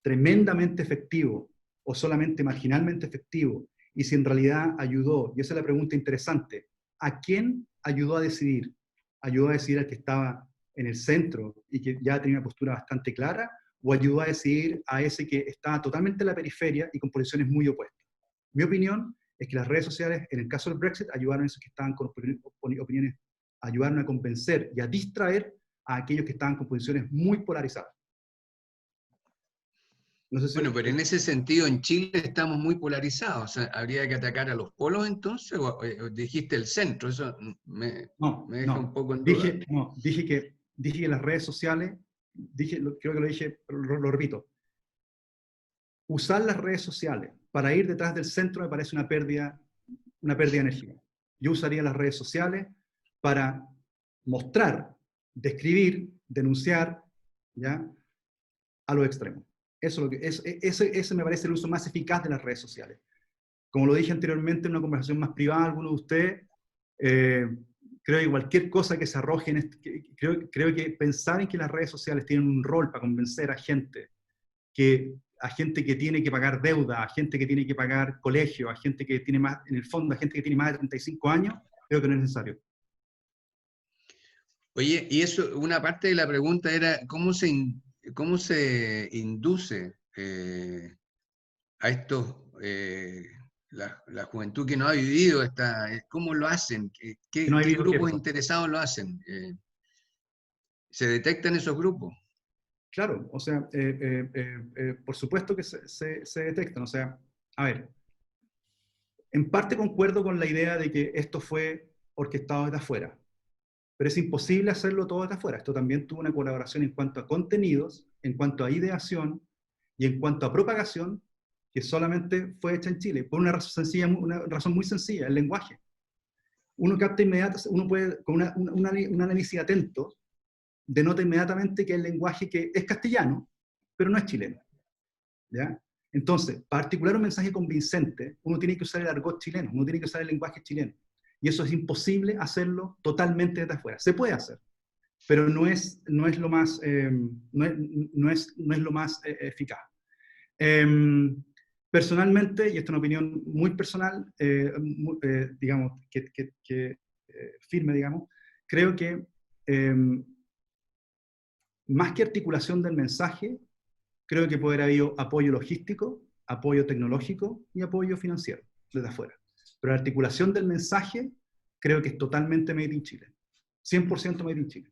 [SPEAKER 1] tremendamente efectivo o solamente marginalmente efectivo, y si en realidad ayudó, y esa es la pregunta interesante, ¿a quién ayudó a decidir? ¿Ayudó a decidir al que estaba en el centro y que ya tenía una postura bastante clara? ¿O ayudó a decidir a ese que estaba totalmente en la periferia y con posiciones muy opuestas? Mi opinión es que las redes sociales, en el caso del Brexit, ayudaron a esos que estaban con opiniones, ayudaron a convencer y a distraer a aquellos que estaban con posiciones muy polarizadas. No sé si
[SPEAKER 4] Bueno, pero en ese sentido en Chile estamos muy polarizados. O sea, ¿habría que atacar a los polos entonces? ¿O dijiste el centro? Eso me deja un poco en duda.
[SPEAKER 1] Dije que las redes sociales, creo que lo dije, lo repito, usar las redes sociales para ir detrás del centro me parece una pérdida de energía. Yo usaría las redes sociales para mostrar, describir, denunciar, ¿ya?, a los extremos. Ese me parece el uso más eficaz de las redes sociales. Como lo dije anteriormente en una conversación más privada, alguno de ustedes, creo que cualquier cosa que se arroje en creo que pensar en que las redes sociales tienen un rol para convencer a gente que tiene que pagar deuda, a gente que tiene que pagar colegio, a gente que tiene más, en el fondo, a gente que tiene más de 35 años, creo que no es necesario.
[SPEAKER 4] Oye, y eso, una parte de la pregunta era, ¿cómo se induce a estos, la juventud que no ha vivido cómo lo hacen? ¿Qué
[SPEAKER 1] No hay
[SPEAKER 4] grupos interesados lo hacen? ¿Se detectan esos grupos?
[SPEAKER 1] Claro, o sea, por supuesto que se detectan. O sea, a ver, en parte concuerdo con la idea de que esto fue orquestado desde afuera, pero es imposible hacerlo todo desde afuera. Esto también tuvo una colaboración en cuanto a contenidos, en cuanto a ideación y en cuanto a propagación, que solamente fue hecha en Chile, por una razón muy sencilla, el lenguaje. Uno capta uno puede, con un análisis atento, denota inmediatamente que el lenguaje que es castellano, pero no es chileno, ¿ya? Entonces, para articular un mensaje convincente, uno tiene que usar el argot chileno, uno tiene que usar el lenguaje chileno. Y eso es imposible hacerlo totalmente desde afuera. Se puede hacer, pero no es lo más, no es lo más eficaz. Personalmente, y esta es una opinión muy personal, digamos, firme, digamos, creo que más que articulación del mensaje, creo que puede haber habido apoyo logístico, apoyo tecnológico y apoyo financiero desde afuera. Pero la articulación del mensaje creo que es totalmente made in Chile. 100% made in Chile.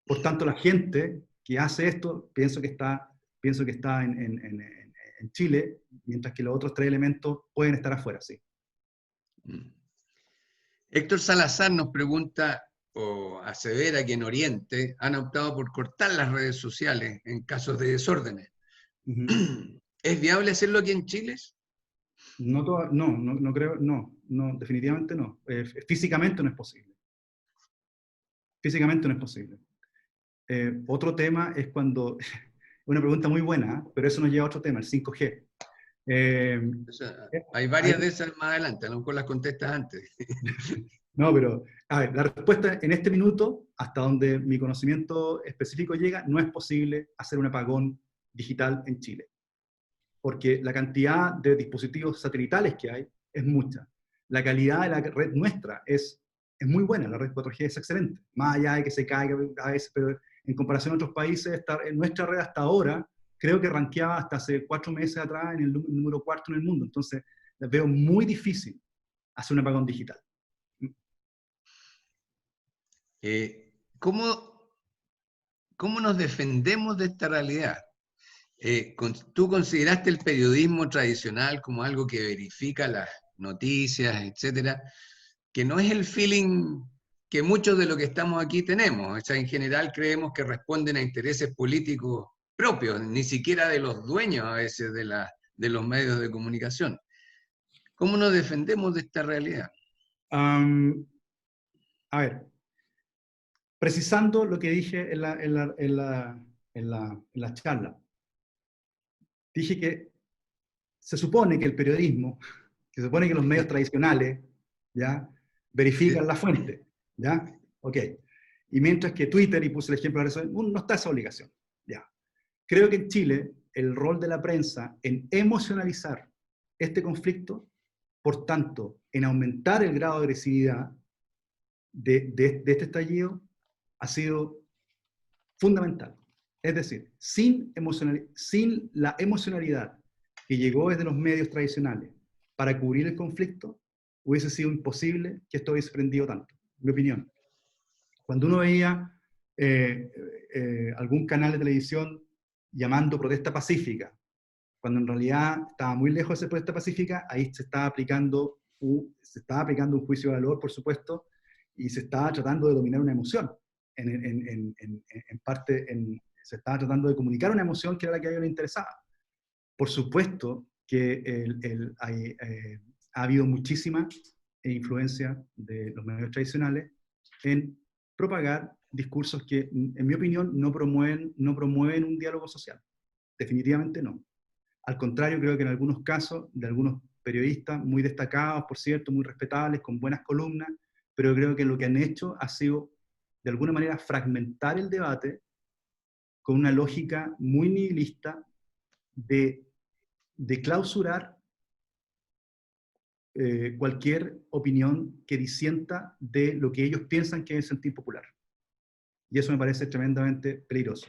[SPEAKER 1] Por tanto, la gente que hace esto, pienso que está en Chile, mientras que los otros tres elementos pueden estar afuera, sí.
[SPEAKER 4] Héctor Salazar nos pregunta, o asevera que en Oriente han optado por cortar las redes sociales en casos de desórdenes. ¿Es viable hacerlo aquí en Chile?
[SPEAKER 1] No creo, definitivamente no. Físicamente no es posible. Físicamente no es posible. Otro tema es cuando, una pregunta muy buena, pero eso nos lleva a otro tema, el 5G.
[SPEAKER 4] O sea, hay varias de esas más adelante, a lo mejor las contestas antes.
[SPEAKER 1] No, pero a ver, la respuesta en este minuto, hasta donde mi conocimiento específico llega, no es posible hacer un apagón digital en Chile. Porque la cantidad de dispositivos satelitales que hay es mucha. La calidad de la red nuestra es muy buena, la red 4G es excelente. Más allá de que se caiga a veces, pero en comparación a otros países, nuestra red hasta ahora, creo que rankeaba hasta hace 4 meses atrás en el número 4 en el mundo. Entonces, veo muy difícil hacer un apagón digital.
[SPEAKER 4] ¿Cómo nos defendemos de esta realidad? ¿Tú consideraste el periodismo tradicional como algo que verifica las noticias, etcétera, que no es el feeling que muchos de los que estamos aquí tenemos? O sea, en general creemos que responden a intereses políticos propios, ni siquiera de los dueños a veces de los medios de comunicación. ¿Cómo nos defendemos de esta realidad?
[SPEAKER 1] A ver, precisando lo que dije en la charla, dije que se supone que el periodismo, que se supone que los medios tradicionales, ¿ya?, verifican la fuente, ¿ya? Ok. Y mientras que Twitter, y puse el ejemplo de eso, no está esa obligación, ¿ya? Creo que en Chile el rol de la prensa en emocionalizar este conflicto, por tanto, en aumentar el grado de agresividad de este estallido, ha sido fundamental. Es decir, sin la emocionalidad que llegó desde los medios tradicionales para cubrir el conflicto, hubiese sido imposible que esto hubiese prendido tanto, en mi opinión. Cuando uno veía algún canal de televisión llamando protesta pacífica, cuando en realidad estaba muy lejos de ser protesta pacífica, ahí se estaba aplicando un juicio de valor, por supuesto, y se estaba tratando de dominar una emoción. En parte, se estaba tratando de comunicar una emoción que era la que a ellos les interesaba. Por supuesto que ha habido muchísima influencia de los medios tradicionales en propagar discursos que, en mi opinión, no promueven un diálogo social. Definitivamente no. Al contrario, creo que en algunos casos, de algunos periodistas muy destacados, por cierto, muy respetables, con buenas columnas, pero creo que lo que han hecho ha sido, de alguna manera, fragmentar el debate con una lógica muy nihilista de clausurar cualquier opinión que disienta de lo que ellos piensan que es el sentir popular. Y eso me parece tremendamente peligroso.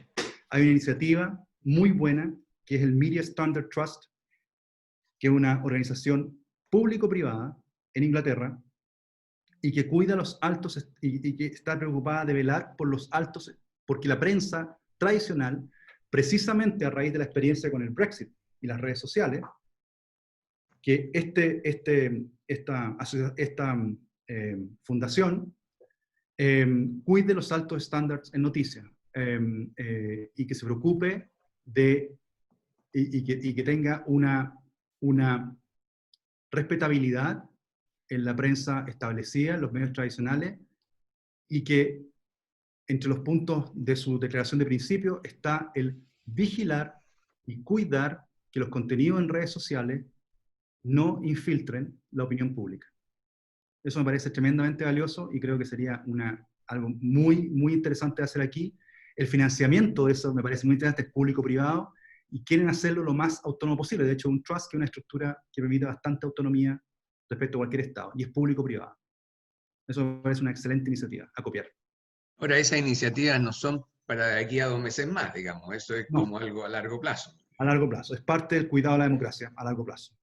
[SPEAKER 1] Hay una iniciativa muy buena, que es el Media Standard Trust, que es una organización público-privada en Inglaterra, y que cuida los altos, y que está preocupada de velar por los altos, porque la prensa tradicional, precisamente a raíz de la experiencia con el Brexit y las redes sociales, que esta fundación cuide los altos estándares en noticias y que se preocupe y que tenga una respetabilidad en la prensa establecida, en los medios tradicionales, y que entre los puntos de su declaración de principio está el vigilar y cuidar que los contenidos en redes sociales no infiltren la opinión pública. Eso me parece tremendamente valioso y creo que sería algo muy, muy interesante de hacer aquí. El financiamiento de eso me parece muy interesante, es público-privado, y quieren hacerlo lo más autónomo posible. De hecho, un trust que es una estructura que permite bastante autonomía respecto a cualquier Estado, y es público-privado. Eso me parece una excelente iniciativa, a copiar.
[SPEAKER 4] Ahora, esas iniciativas no son para de aquí a 2 meses más, digamos, eso es
[SPEAKER 1] No.
[SPEAKER 4] como algo a largo plazo.
[SPEAKER 1] A largo plazo, es parte del cuidado de la democracia, a largo plazo.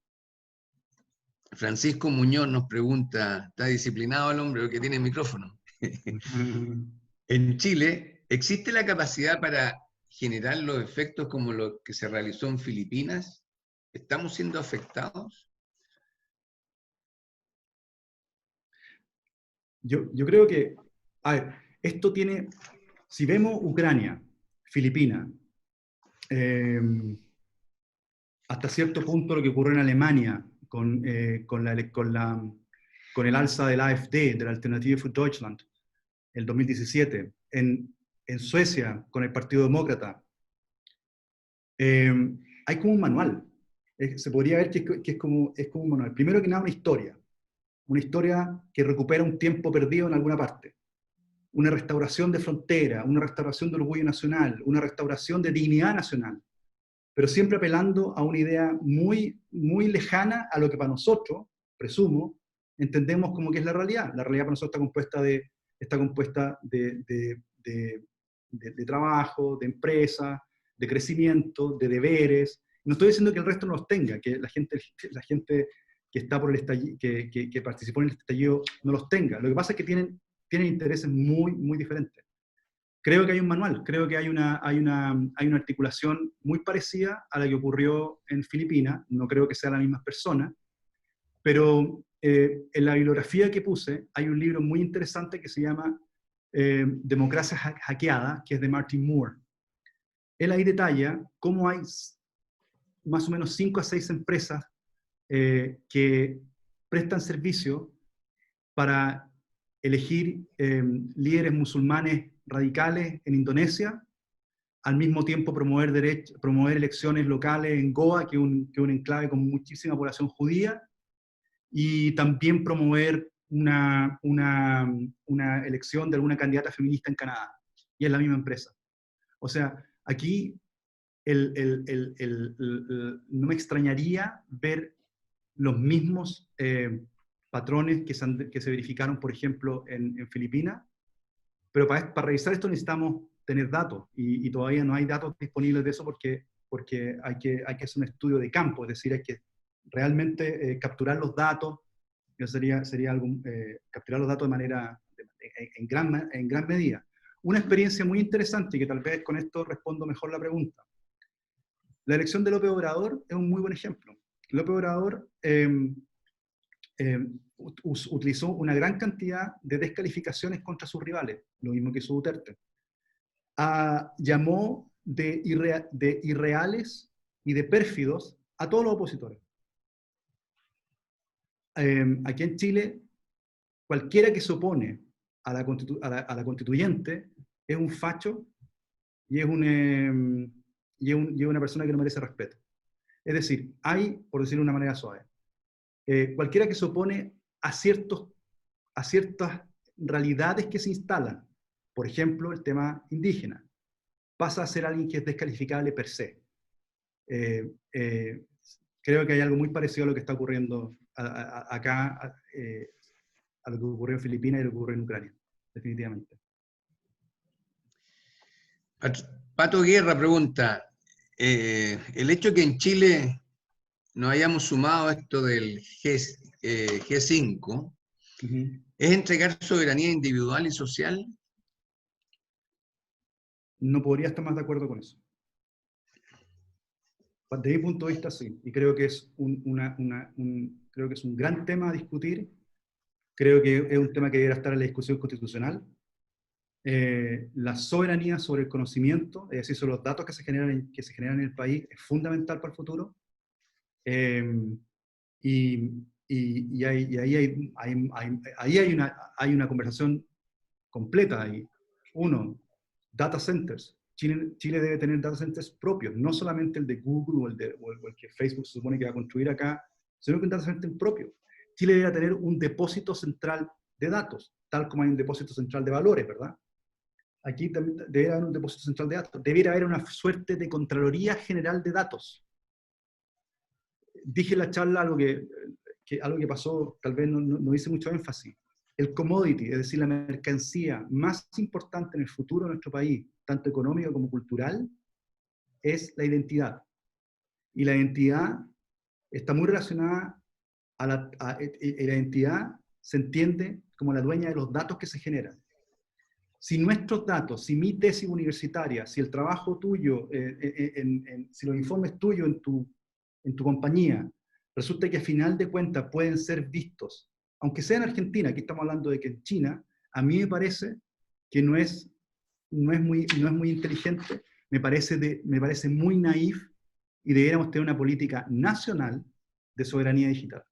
[SPEAKER 4] Francisco Muñoz nos pregunta, ¿está disciplinado el hombre o que tiene micrófono? En Chile, ¿existe la capacidad para generar los efectos como lo que se realizó en Filipinas? ¿Estamos siendo afectados?
[SPEAKER 1] Yo creo que, a ver, esto tiene, si vemos Ucrania, Filipinas, hasta cierto punto lo que ocurrió en Alemania con el alza del AfD, de la Alternative für Deutschland, el 2017, en Suecia con el Partido Demócrata, hay como un manual. Se podría ver que es como un manual. Primero que nada, una historia que recupera un tiempo perdido en alguna parte, una restauración de frontera, una restauración de orgullo nacional, una restauración de dignidad nacional, pero siempre apelando a una idea muy, muy lejana a lo que para nosotros, presumo, entendemos como que es la realidad. La realidad para nosotros está compuesta de trabajo, de empresa, de crecimiento, de deberes. No estoy diciendo que el resto no los tenga, que la gente que está por el estallido, que participó en el estallido no los tenga. Lo que pasa es que tienen intereses muy, muy diferentes. Creo que hay un manual, creo que hay una articulación muy parecida a la que ocurrió en Filipinas. No creo que sea la misma persona, pero en la bibliografía que puse hay un libro muy interesante que se llama Democracia Hackeada, que es de Martin Moore. Él ahí detalla cómo hay más o menos 5 a 6 empresas que prestan servicio para elegir líderes musulmanes radicales en Indonesia, al mismo tiempo promover elecciones locales en Goa, que es un enclave con muchísima población judía, y también promover una elección de alguna candidata feminista en Canadá, y es la misma empresa. O sea, aquí no me extrañaría ver los mismos patrones que se verificaron, por ejemplo, en Filipinas, pero para revisar esto necesitamos tener datos, y todavía no hay datos disponibles de eso porque hay que hacer un estudio de campo, es decir, hay que realmente capturar los datos, que sería algo, capturar los datos de manera, en gran medida. Una experiencia muy interesante, y que tal vez con esto respondo mejor la pregunta. La elección de López Obrador es un muy buen ejemplo. López Obrador utilizó una gran cantidad de descalificaciones contra sus rivales, lo mismo que hizo Duterte. Llamó de irreales y de pérfidos a todos los opositores. Aquí en Chile, cualquiera que se opone a la constituyente es un facho y es una persona que no merece respeto. Es decir, hay, por decirlo de una manera suave, cualquiera que se opone a ciertas realidades que se instalan, por ejemplo, el tema indígena, pasa a ser alguien que es descalificable per se. Creo que hay algo muy parecido a lo que está ocurriendo acá, a lo que ocurrió en Filipinas y lo que ocurrió en Ucrania, definitivamente.
[SPEAKER 4] Pato Guerra pregunta, el hecho que en Chile nos hayamos sumado a esto del G5, ¿es entregar soberanía individual y social?
[SPEAKER 1] No podría estar más de acuerdo con eso. Desde mi punto de vista, sí. Y creo que es creo que es un gran tema a discutir. Creo que es un tema que debería estar en la discusión constitucional. La soberanía sobre el conocimiento, es decir, sobre los datos que se generan en el país, es fundamental para el futuro. Y ahí hay una conversación completa. Uno, data centers. Chile debe tener data centers propios, no solamente el de Google o el que Facebook se supone que va a construir acá, sino que un data center propio. Chile debe tener un depósito central de datos, tal como hay un depósito central de valores, ¿verdad? Aquí también debe haber un depósito central de datos. Debería haber una suerte de Contraloría General de Datos. Dije en la charla algo que pasó, tal vez no hice mucho énfasis. El commodity, es decir, la mercancía más importante en el futuro de nuestro país, tanto económico como cultural, es la identidad. Y la identidad está muy relacionada la identidad se entiende como la dueña de los datos que se generan. Si nuestros datos, si mi tesis universitaria, si el trabajo tuyo, si los informes tuyos en tu compañía, resulta que a final de cuentas pueden ser vistos, aunque sea en Argentina, aquí estamos hablando de que en China, a mí me parece que no es muy inteligente, me parece muy naif, y deberíamos tener una política nacional de soberanía digital.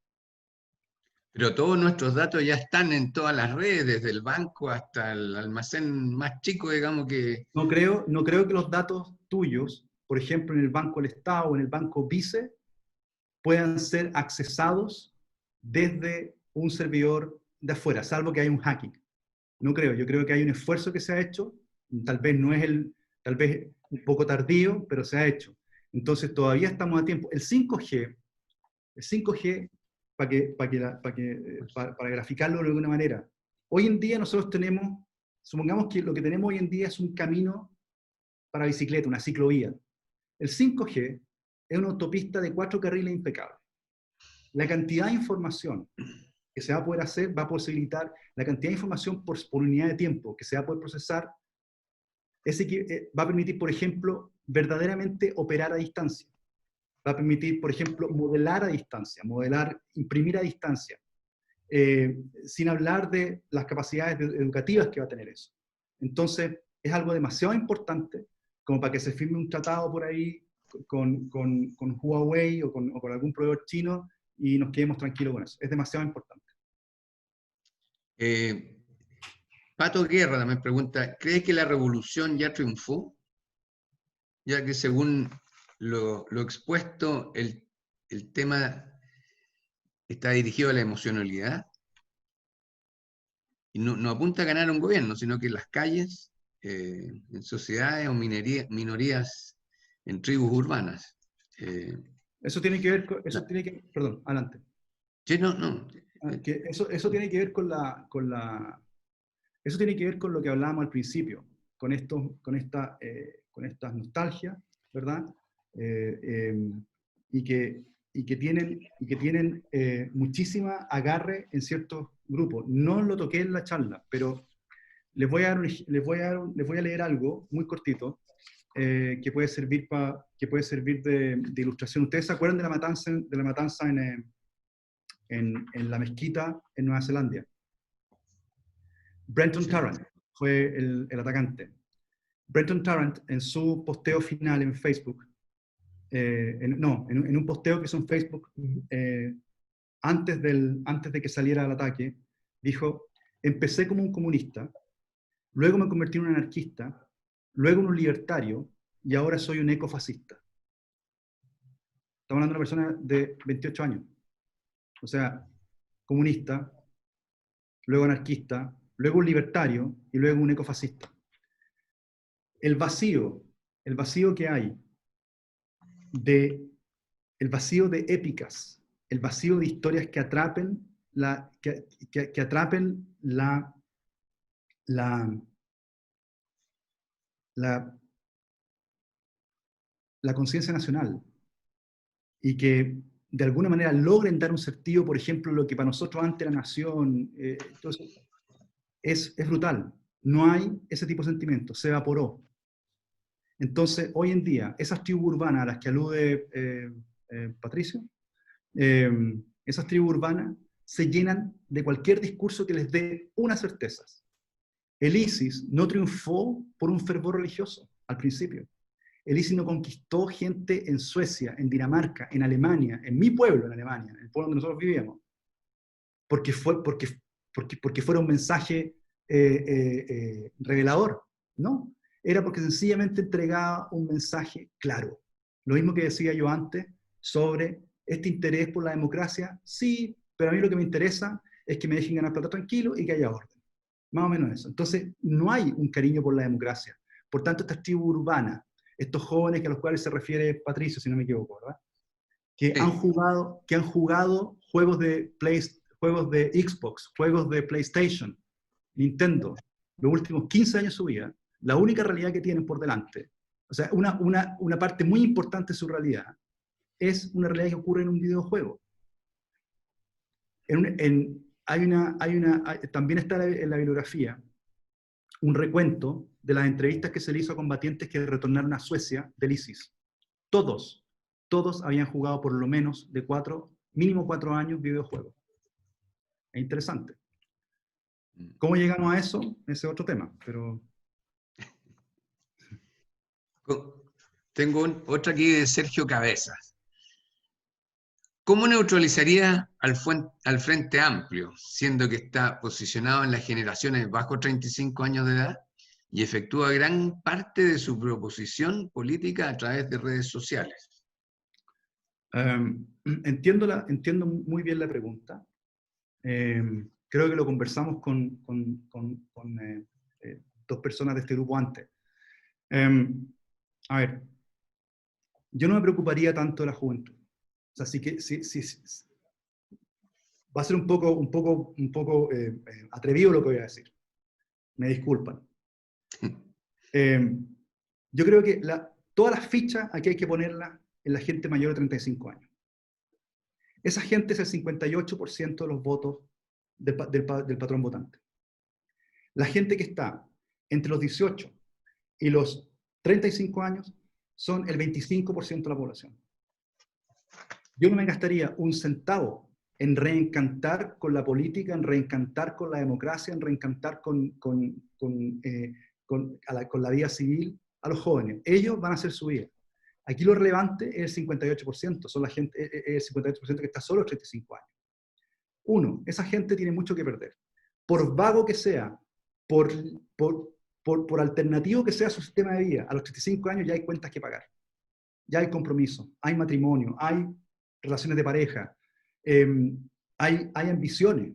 [SPEAKER 4] Pero todos nuestros datos ya están en todas las redes, desde el banco hasta el almacén más chico, digamos que...
[SPEAKER 1] No creo que los datos tuyos, por ejemplo, en el Banco del Estado o en el Banco Vice, puedan ser accesados desde un servidor de afuera, salvo que haya un hacking. No creo, yo creo que hay un esfuerzo que se ha hecho, tal vez tal vez un poco tardío, pero se ha hecho. Entonces todavía estamos a tiempo. El 5G, para graficarlo de alguna manera, hoy en día nosotros supongamos que lo que tenemos hoy en día es un camino para bicicleta, una ciclovía. El 5G es una autopista de 4 carriles impecable. La cantidad de información que se va a poder hacer va a posibilitar la cantidad de información por unidad de tiempo que se va a poder procesar, va a permitir, por ejemplo, verdaderamente operar a distancia. Va a permitir, por ejemplo, modelar a distancia, imprimir a distancia, sin hablar de las capacidades educativas que va a tener eso. Entonces, es algo demasiado importante como para que se firme un tratado por ahí con Huawei o con algún proveedor chino y nos quedemos tranquilos con eso. Es demasiado importante.
[SPEAKER 4] Pato Guerra también pregunta, ¿crees que la revolución ya triunfó? Ya que según lo expuesto, el tema está dirigido a la emocionalidad y no apunta a ganar un gobierno, sino que en las calles, en sociedades o minorías en tribus urbanas.
[SPEAKER 1] Eso tiene que ver con, perdón, adelante.
[SPEAKER 4] Sí, no.
[SPEAKER 1] Que eso tiene que ver eso tiene que ver con lo que hablábamos al principio, con estas nostalgias, ¿verdad? Y que y que tienen muchísima agarre en ciertos grupos. No lo toqué en la charla, pero les voy a leer algo muy cortito que puede servir de ilustración. ¿Ustedes se acuerdan de la matanza en la mezquita en Nueva Zelanda? Brenton Tarrant fue el atacante. Brenton Tarrant, en su posteo final en Facebook, en un posteo que hizo en Facebook antes de que saliera el ataque, dijo: empecé como un comunista, luego me convertí en un anarquista, luego en un libertario, y ahora soy un ecofascista. Estamos hablando de una persona de 28 años. O sea, comunista, luego anarquista, luego un libertario, y luego un ecofascista. El vacío que hay el vacío de épicas, el vacío de historias que atrapen la conciencia nacional y que de alguna manera logren dar un sentido, por ejemplo, lo que para nosotros antes la nación, entonces, es brutal. No hay ese tipo de sentimiento, se evaporó. Entonces, hoy en día, esas tribus urbanas a las que alude Patricio, esas tribus urbanas se llenan de cualquier discurso que les dé unas certezas. El ISIS no triunfó por un fervor religioso al principio. El ISIS no conquistó gente en Suecia, en Dinamarca, en Alemania, en mi pueblo en Alemania, en el pueblo donde nosotros vivíamos, porque fuera un mensaje revelador, ¿no? Era porque sencillamente entregaba un mensaje claro. Lo mismo que decía yo antes sobre este interés por la democracia, sí, pero a mí lo que me interesa es que me dejen ganar plata tranquilo y que haya orden. Más o menos eso. Entonces, no hay un cariño por la democracia. Por tanto, estas tribus urbanas, estos jóvenes a los cuales se refiere Patricio, si no me equivoco, ¿verdad? Que han jugado juegos de Xbox, juegos de PlayStation, Nintendo, los últimos 15 años de su vida, la única realidad que tienen por delante, o sea, una parte muy importante de su realidad, es una realidad que ocurre en un videojuego. También está en la bibliografía un recuento de las entrevistas que se le hizo a combatientes que retornaron a Suecia del ISIS. Todos habían jugado por lo menos de mínimo 4 años videojuegos. Es interesante. ¿Cómo llegamos a eso? Ese es otro tema, pero...
[SPEAKER 4] Tengo otra aquí de Sergio Cabezas. ¿Cómo neutralizaría al Frente Amplio, siendo que está posicionado en las generaciones bajo 35 años de edad y efectúa gran parte de su proposición política a través de redes sociales?
[SPEAKER 1] Entiendo muy bien la pregunta. Creo que lo conversamos con dos personas de este grupo antes. A ver, yo no me preocuparía tanto de la juventud. O sea, sí, va a ser un poco atrevido lo que voy a decir. Me disculpan. Yo creo que todas las fichas aquí hay que ponerlas en la gente mayor de 35 años. Esa gente es el 58% de los votos del patrón votante. La gente que está entre los 18 y los 35 años son el 25% de la población. Yo no me gastaría un centavo en reencantar con la política, en reencantar con la democracia, en reencantar con la vida civil a los jóvenes. Ellos van a hacer su vida. Aquí lo relevante es el 58%, son la gente, el 58% que está solo a los 35 años. Uno, esa gente tiene mucho que perder. Por vago que sea, por alternativo que sea su sistema de vida, a los 35 años ya hay cuentas que pagar. Ya hay compromiso, hay matrimonio, hay relaciones de pareja, hay ambiciones.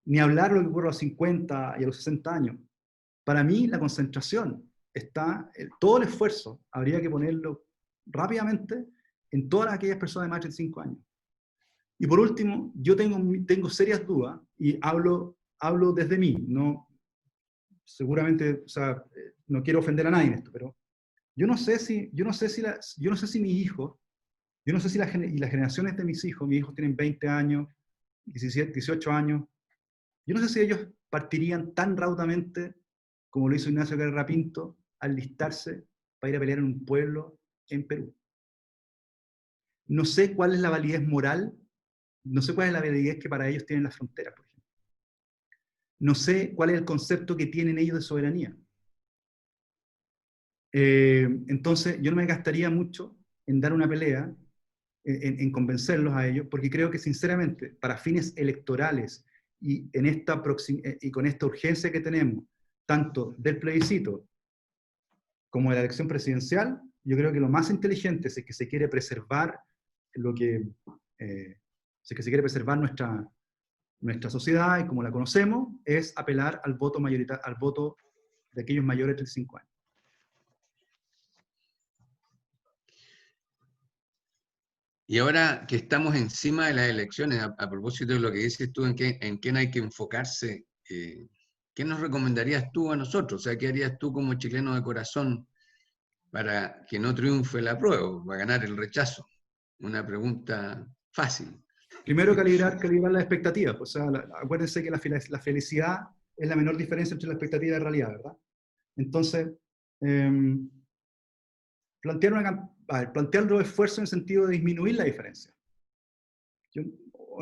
[SPEAKER 1] Ni hablar lo que ocurre a los 50 y a los 60 años. Para mí, la concentración está, todo el esfuerzo habría que ponerlo rápidamente en todas aquellas personas de más de 35 años. Y por último, yo tengo serias dudas, y hablo desde mí, no, seguramente, o sea, no quiero ofender a nadie en esto, pero yo no sé si mis hijos Yo no sé si y las generaciones de mis hijos tienen 20 años, 17, 18 años, yo no sé si ellos partirían tan raudamente como lo hizo Ignacio Guerra Pinto al listarse para ir a pelear en un pueblo en Perú. No sé cuál es la validez moral, no sé cuál es la validez que para ellos tienen las fronteras, por ejemplo. No sé cuál es el concepto que tienen ellos de soberanía. Entonces, yo no me gastaría mucho en dar una pelea, en convencerlos a ellos, porque creo que sinceramente, para fines electorales y, y con esta urgencia que tenemos, tanto del plebiscito como de la elección presidencial, yo creo que lo más inteligente, si es que se quiere preservar si es que se quiere preservar nuestra sociedad y como la conocemos, es apelar al voto mayoritario, al voto de aquellos mayores de 35 años.
[SPEAKER 4] Y ahora que estamos encima de las elecciones, a propósito de lo que dices tú, en quién hay que enfocarse, ¿qué nos recomendarías tú a nosotros? O sea, ¿qué harías tú como chileno de corazón para que no triunfe el apruebo, para ganar el rechazo? Una pregunta fácil.
[SPEAKER 1] Primero, calibrar las expectativas. O sea, acuérdense que la felicidad es la menor diferencia entre la expectativa y la realidad, ¿verdad? Entonces, plantear los esfuerzos en el sentido de disminuir la diferencia. Yo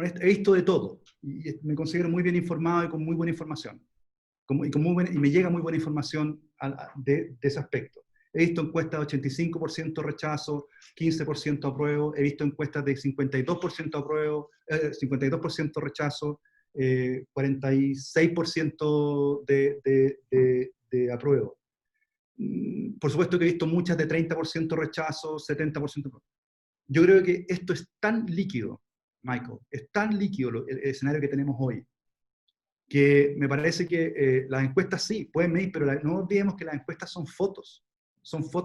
[SPEAKER 1] he visto de todo, y me considero muy bien informado y con muy buena información. Y me llega muy buena información de ese aspecto. He visto encuestas de 85% rechazo, 15% apruebo, he visto encuestas de 52% apruebo, 52% rechazo, 46% de apruebo. Por supuesto que he visto muchas de 30% rechazo, 70% apruebo. Yo creo que esto es tan líquido, Michael, es tan líquido el escenario que tenemos hoy, que me parece que las encuestas sí, pueden medir, pero no olvidemos que las encuestas son fotos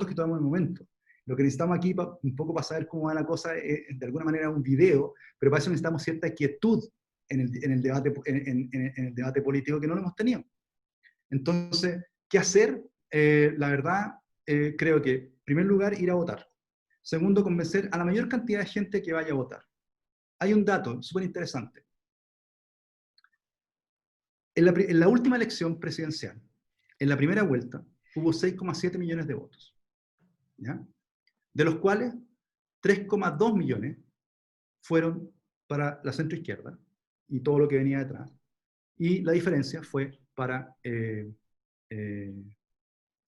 [SPEAKER 1] que tomamos en el momento. Lo que necesitamos aquí, un poco para saber cómo va la cosa, es de alguna manera un video, pero para eso necesitamos cierta quietud en el debate político que no lo hemos tenido. Entonces, ¿qué hacer? La verdad, creo que, en primer lugar, ir a votar. Segundo, convencer a la mayor cantidad de gente que vaya a votar. Hay un dato súper interesante. En la última elección presidencial, en la primera vuelta, hubo 6,7 millones de votos, ¿ya? De los cuales 3,2 millones fueron para la centroizquierda y todo lo que venía detrás. Y la diferencia fue para...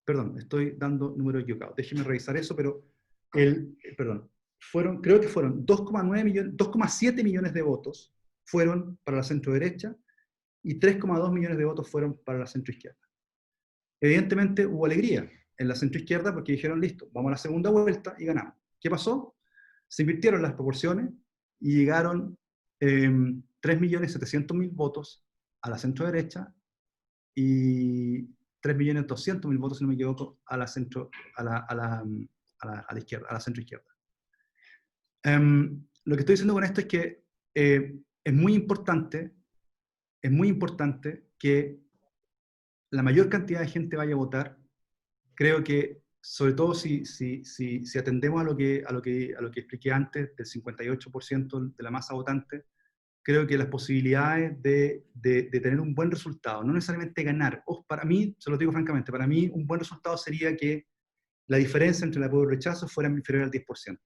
[SPEAKER 1] perdón, estoy dando números equivocados. Déjenme revisar eso, pero... creo que fueron 2,7 millones de votos fueron para la centro-derecha y 3,2 millones de votos fueron para la centroizquierda. Evidentemente hubo alegría en la centroizquierda porque dijeron, listo, vamos a la segunda vuelta y ganamos. ¿Qué pasó? Se invirtieron las proporciones y llegaron 3.700.000 votos a la centro-derecha y 3.200.000 votos, si no me equivoco, a la izquierda, a la centroizquierda. Lo que estoy diciendo con esto es que es muy importante que la mayor cantidad de gente vaya a votar. Creo que, sobre todo si atendemos a lo que expliqué antes, del 58% de la masa votante, creo que las posibilidades de tener un buen resultado, no necesariamente ganar, para mí, se lo digo francamente, para mí un buen resultado sería que la diferencia entre el apruebo y el rechazo fuera inferior al 10%.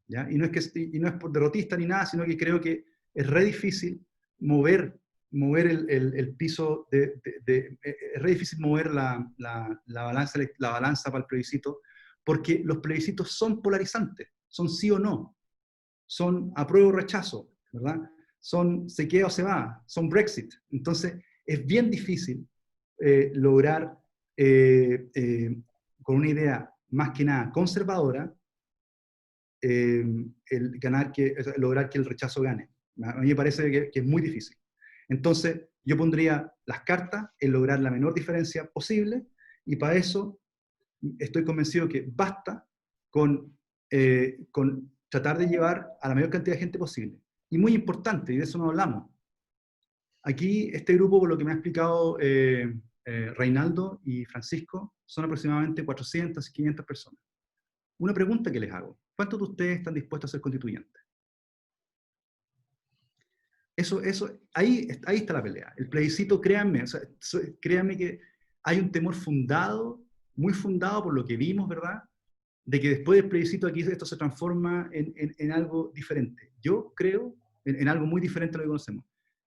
[SPEAKER 1] ¿Ya? Y no es por derrotista ni nada, sino que creo que es re difícil mover el piso, es re difícil mover la balanza para el plebiscito, porque los plebiscitos son polarizantes, son sí o no, son apruebo o rechazo, ¿verdad? Son se queda o se va, son Brexit. Entonces, es bien difícil lograr, con una idea más que nada conservadora, lograr que el rechazo gane. A mí me parece que es muy difícil. Entonces, yo pondría las cartas en lograr la menor diferencia posible, y para eso estoy convencido que basta con tratar de llevar a la mayor cantidad de gente posible. Y muy importante, y de eso no hablamos, aquí este grupo, por lo que me ha explicado Reinaldo y Francisco, son aproximadamente 400 y 500 personas. una pregunta que les hago. ¿Cuántos de ustedes están dispuestos a ser constituyentes? Ahí está la pelea. El plebiscito, créanme, o sea, créanme que hay un temor fundado, muy fundado por lo que vimos, ¿verdad? De que después del plebiscito aquí esto se transforma en algo diferente. Yo creo en algo muy diferente a lo que conocemos.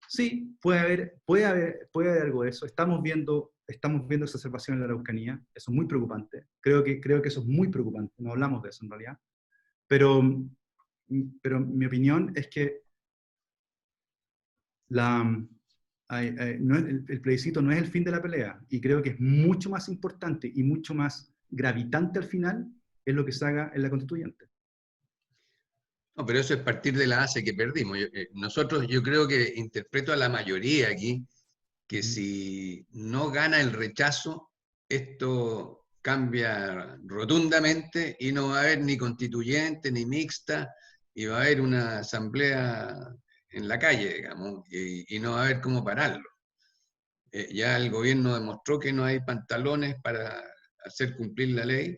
[SPEAKER 1] Sí, puede haber algo de eso. Estamos viendo exacerbación en la Araucanía. Eso es muy preocupante. Creo que eso es muy preocupante. No hablamos de eso en realidad. Pero mi opinión es que el plebiscito no es el fin de la pelea. Y creo que es mucho más importante y mucho más gravitante al final es lo que se haga en la constituyente.
[SPEAKER 4] No, pero eso es partir de la base que perdimos. Yo creo que interpreto a la mayoría aquí que si no gana el rechazo, esto cambia rotundamente y no va a haber ni constituyente ni mixta, y va a haber una asamblea en la calle, digamos, y no va a haber cómo pararlo. Ya el gobierno demostró que no hay pantalones para hacer cumplir la ley,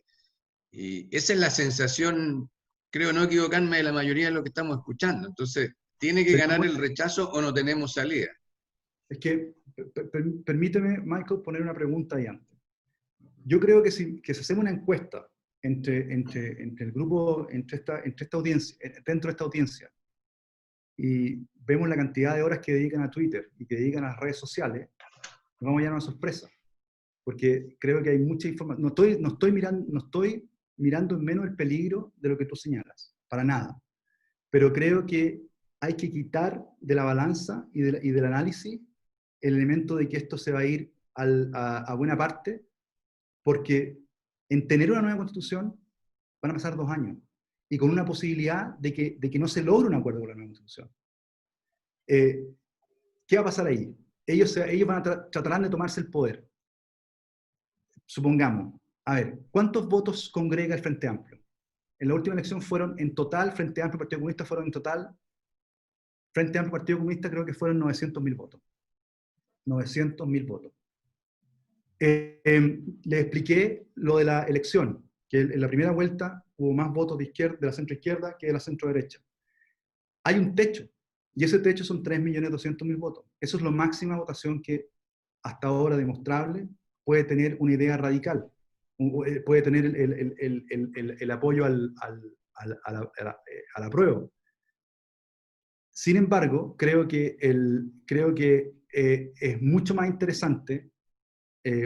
[SPEAKER 4] y esa es la sensación, creo no equivocarme, de la mayoría de lo que estamos escuchando. Entonces, ¿tiene que ganar el rechazo o no tenemos salida?
[SPEAKER 1] Es que, permíteme, Michael, poner una pregunta ahí antes. Yo creo que si hacemos una encuesta entre el grupo, entre esta audiencia, dentro de esta audiencia, y vemos la cantidad de horas que dedican a Twitter y que dedican a las redes sociales, nos vamos a llevar una sorpresa. Porque creo que hay mucha información. No estoy mirando en menos el peligro de lo que tú señalas, para nada. Pero creo que hay que quitar de la balanza y del análisis el elemento de que esto se va a ir a buena parte, porque en tener una nueva constitución van a pasar 2 años, y con una posibilidad de que no se logre un acuerdo con la nueva constitución. ¿Qué va a pasar ahí? Ellos van a tratarán de tomarse el poder. Supongamos, a ver, ¿cuántos votos congrega el Frente Amplio? En la última elección fueron en total, Frente Amplio y Partido Comunista fueron en total, Frente Amplio y Partido Comunista creo que fueron 900.000 votos. 900.000 votos. Les expliqué lo de la elección, que en la primera vuelta hubo más votos de la centro-izquierda que de la centro-derecha. Hay un techo, y ese techo son 3.200.000 votos. Eso es la máxima votación que hasta ahora demostrable puede tener una idea radical, puede tener el apoyo al apruebo. Sin embargo, creo que es mucho más interesante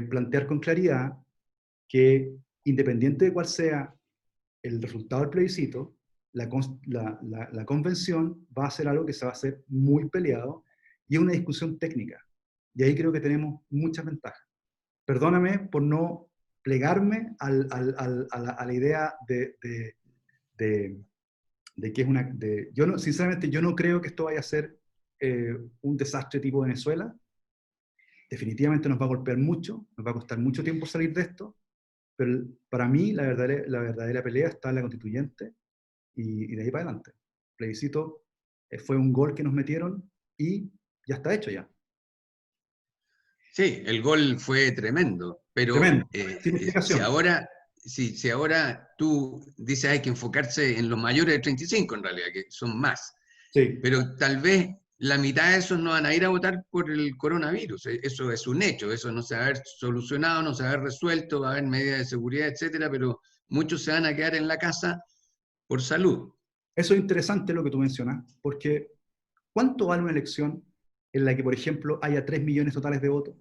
[SPEAKER 1] plantear con claridad que, independiente de cuál sea el resultado del plebiscito, la convención va a ser algo que se va a hacer muy peleado, y es una discusión técnica. Y ahí creo que tenemos muchas ventajas. Perdóname por no plegarme a la idea de que es una... sinceramente, yo no creo que esto vaya a ser un desastre tipo Venezuela. Definitivamente nos va a golpear mucho, nos va a costar mucho tiempo salir de esto, pero para mí la verdadera pelea está en la constituyente, y de ahí para adelante. El plebiscito fue un gol que nos metieron y ya está hecho ya.
[SPEAKER 4] Sí, el gol fue tremendo, pero
[SPEAKER 1] Tremendo, sin explicación.
[SPEAKER 4] si ahora tú dices hay que enfocarse en los mayores de 35 en realidad, que son más,
[SPEAKER 1] Sí.
[SPEAKER 4] pero tal vez la mitad de esos no van a ir a votar por el coronavirus. Eso es un hecho, eso no se va a haber solucionado, no se va a haber resuelto, va a haber medidas de seguridad, etcétera, pero muchos se van a quedar en la casa por salud.
[SPEAKER 1] Eso es interesante lo que tú mencionas, porque ¿cuánto vale una elección en la que, por ejemplo, haya 3 millones totales de votos?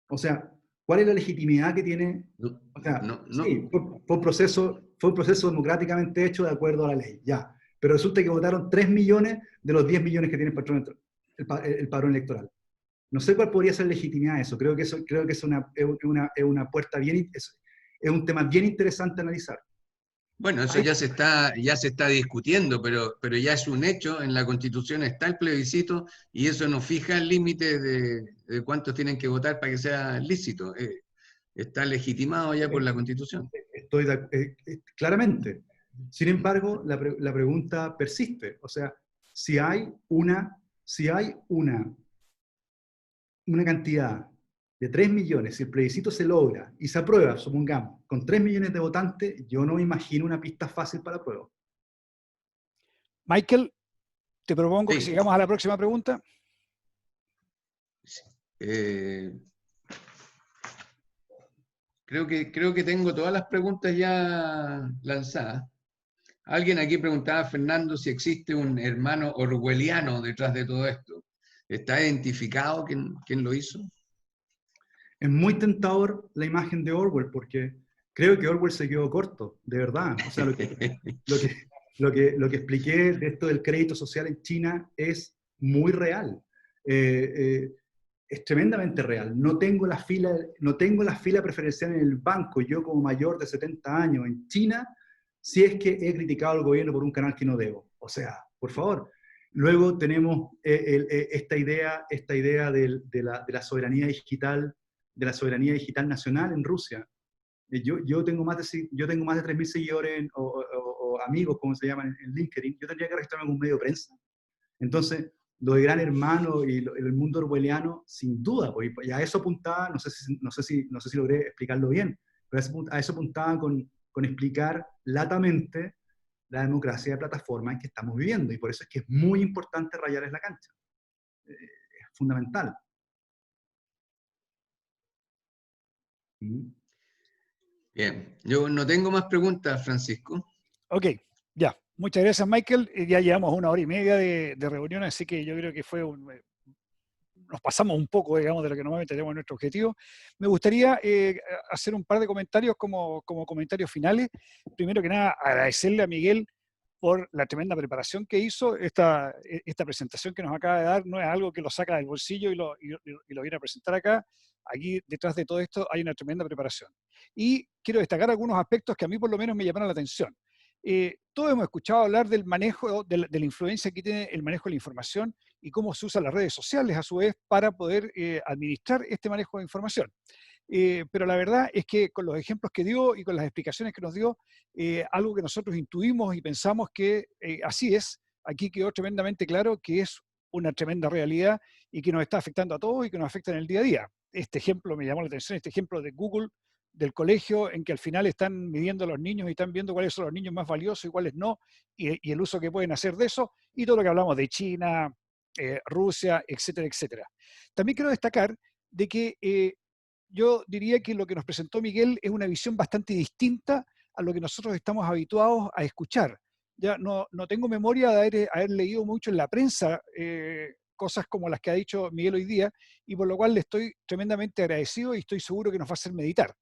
[SPEAKER 1] O sea, ¿cuál es la legitimidad que tiene? O sea, sí, fue un proceso democráticamente hecho de acuerdo a la ley, ya. Pero resulta que votaron 3 millones de los 10 millones que tiene el padrón electoral. No sé cuál podría ser la legitimidad de eso. Creo que es una puerta es un tema bien interesante a analizar.
[SPEAKER 4] Bueno, eso ya se está discutiendo, pero ya es un hecho, en la Constitución está el plebiscito, y eso no fija el límite de cuántos tienen que votar para que sea lícito. Está legitimado ya por la Constitución.
[SPEAKER 1] Estoy claramente. Sin embargo, la pregunta persiste. O sea, si hay una cantidad de 3 millones, si el plebiscito se logra y se aprueba, supongamos, con 3 millones de votantes, yo no me imagino una pista fácil para la prueba.
[SPEAKER 2] Michael, te propongo que
[SPEAKER 4] Sí.
[SPEAKER 2] sigamos a la próxima pregunta.
[SPEAKER 4] Creo que tengo todas las preguntas ya lanzadas. Alguien aquí preguntaba a Fernando si existe un hermano orwelliano detrás de todo esto. ¿Está identificado quién lo hizo?
[SPEAKER 1] Es muy tentador la imagen de Orwell, porque creo que Orwell se quedó corto, de verdad. O sea, lo que expliqué de esto del crédito social en China es muy real. Es tremendamente real. No tengo la fila preferencial en el banco, yo como mayor de 70 años en China, si es que he criticado al gobierno por un canal que no debo. O sea, por favor. Luego tenemos esta idea de la soberanía digital nacional en Rusia. Yo tengo más de 3.000 seguidores o amigos, como se llaman en LinkedIn. Yo tendría que registrarme con un medio de prensa. Entonces, lo de Gran Hermano y el mundo orwelliano, sin duda, pues, y a eso apuntaba, no sé si logré explicarlo bien, pero a eso apuntaba con explicar latamente la democracia de plataforma en que estamos viviendo, y por eso es que es muy importante rayarles la cancha. Es fundamental.
[SPEAKER 4] Bien, yo no tengo más preguntas, Francisco.
[SPEAKER 2] Ok, ya. Muchas gracias, Michael. Ya llevamos 1 hora y media de reunión, así que yo creo que nos pasamos un poco, digamos, de lo que normalmente tenemos en nuestro objetivo. Me gustaría hacer un par de comentarios como comentarios finales. Primero que nada, agradecerle a Miguel por la tremenda preparación que hizo. Esta presentación que nos acaba de dar no es algo que lo saca del bolsillo y lo viene a presentar acá. Aquí, detrás de todo esto, hay una tremenda preparación. Y quiero destacar algunos aspectos que a mí por lo menos me llamaron la atención. Todos hemos escuchado hablar del manejo, de la influencia que tiene el manejo de la información y cómo se usan las redes sociales a su vez para poder administrar este manejo de información. Pero la verdad es que con los ejemplos que dio y con las explicaciones que nos dio, algo que nosotros intuimos y pensamos que así es, aquí quedó tremendamente claro que es una tremenda realidad y que nos está afectando a todos y que nos afecta en el día a día. Este ejemplo me llamó la atención, este ejemplo de Google, del colegio, en que al final están midiendo a los niños y están viendo cuáles son los niños más valiosos y cuáles no, y el uso que pueden hacer de eso, y todo lo que hablamos de China, Rusia, etcétera, etcétera. También quiero destacar de que yo diría que lo que nos presentó Miguel es una visión bastante distinta a lo que nosotros estamos habituados a escuchar. Ya no tengo memoria de haber leído mucho en la prensa cosas como las que ha dicho Miguel hoy día, y por lo cual le estoy tremendamente agradecido y estoy seguro que nos va a hacer meditar.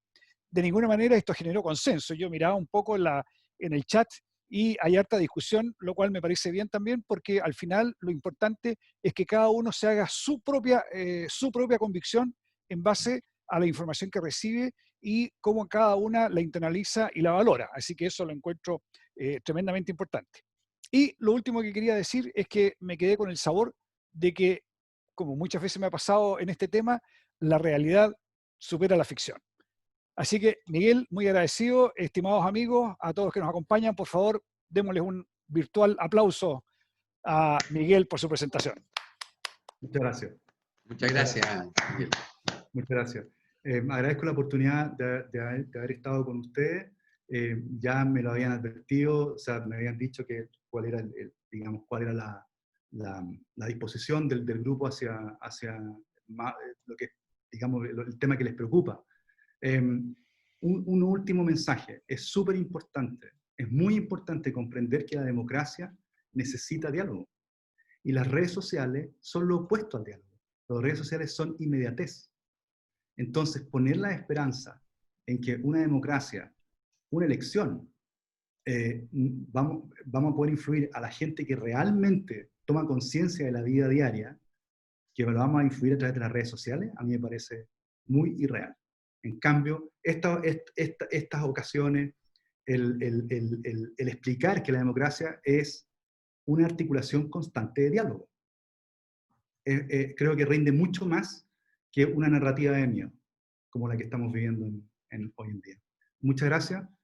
[SPEAKER 2] De ninguna manera esto generó consenso. Yo miraba un poco en el chat y hay harta discusión, lo cual me parece bien también, porque al final lo importante es que cada uno se haga su propia convicción en base a la información que recibe y cómo cada una la internaliza y la valora. Así que eso lo encuentro tremendamente importante. Y lo último que quería decir es que me quedé con el sabor de que, como muchas veces me ha pasado en este tema, la realidad supera la ficción. Así que, Miguel, muy agradecido. Estimados amigos, a todos que nos acompañan, por favor, démosles un virtual aplauso a Miguel por su presentación.
[SPEAKER 1] Muchas gracias.
[SPEAKER 4] Muchas gracias, Miguel.
[SPEAKER 1] Muchas gracias. Agradezco la oportunidad de haber estado con ustedes. Ya me lo habían advertido, o sea, me habían dicho cuál era, cuál era la disposición del grupo hacia lo que, digamos, el tema que les preocupa. Un último mensaje. Es súper importante, es muy importante comprender que la democracia necesita diálogo. Y las redes sociales son lo opuesto al diálogo. Las redes sociales son inmediatez. Entonces, poner la esperanza en que una democracia, una elección, vamos a poder influir a la gente que realmente toma conciencia de la vida diaria, que lo vamos a influir a través de las redes sociales, a mí me parece muy irreal. En cambio, estas ocasiones, el explicar que la democracia es una articulación constante de diálogo, creo que rinde mucho más que una narrativa de miedo, como la que estamos viviendo hoy en día. Muchas gracias.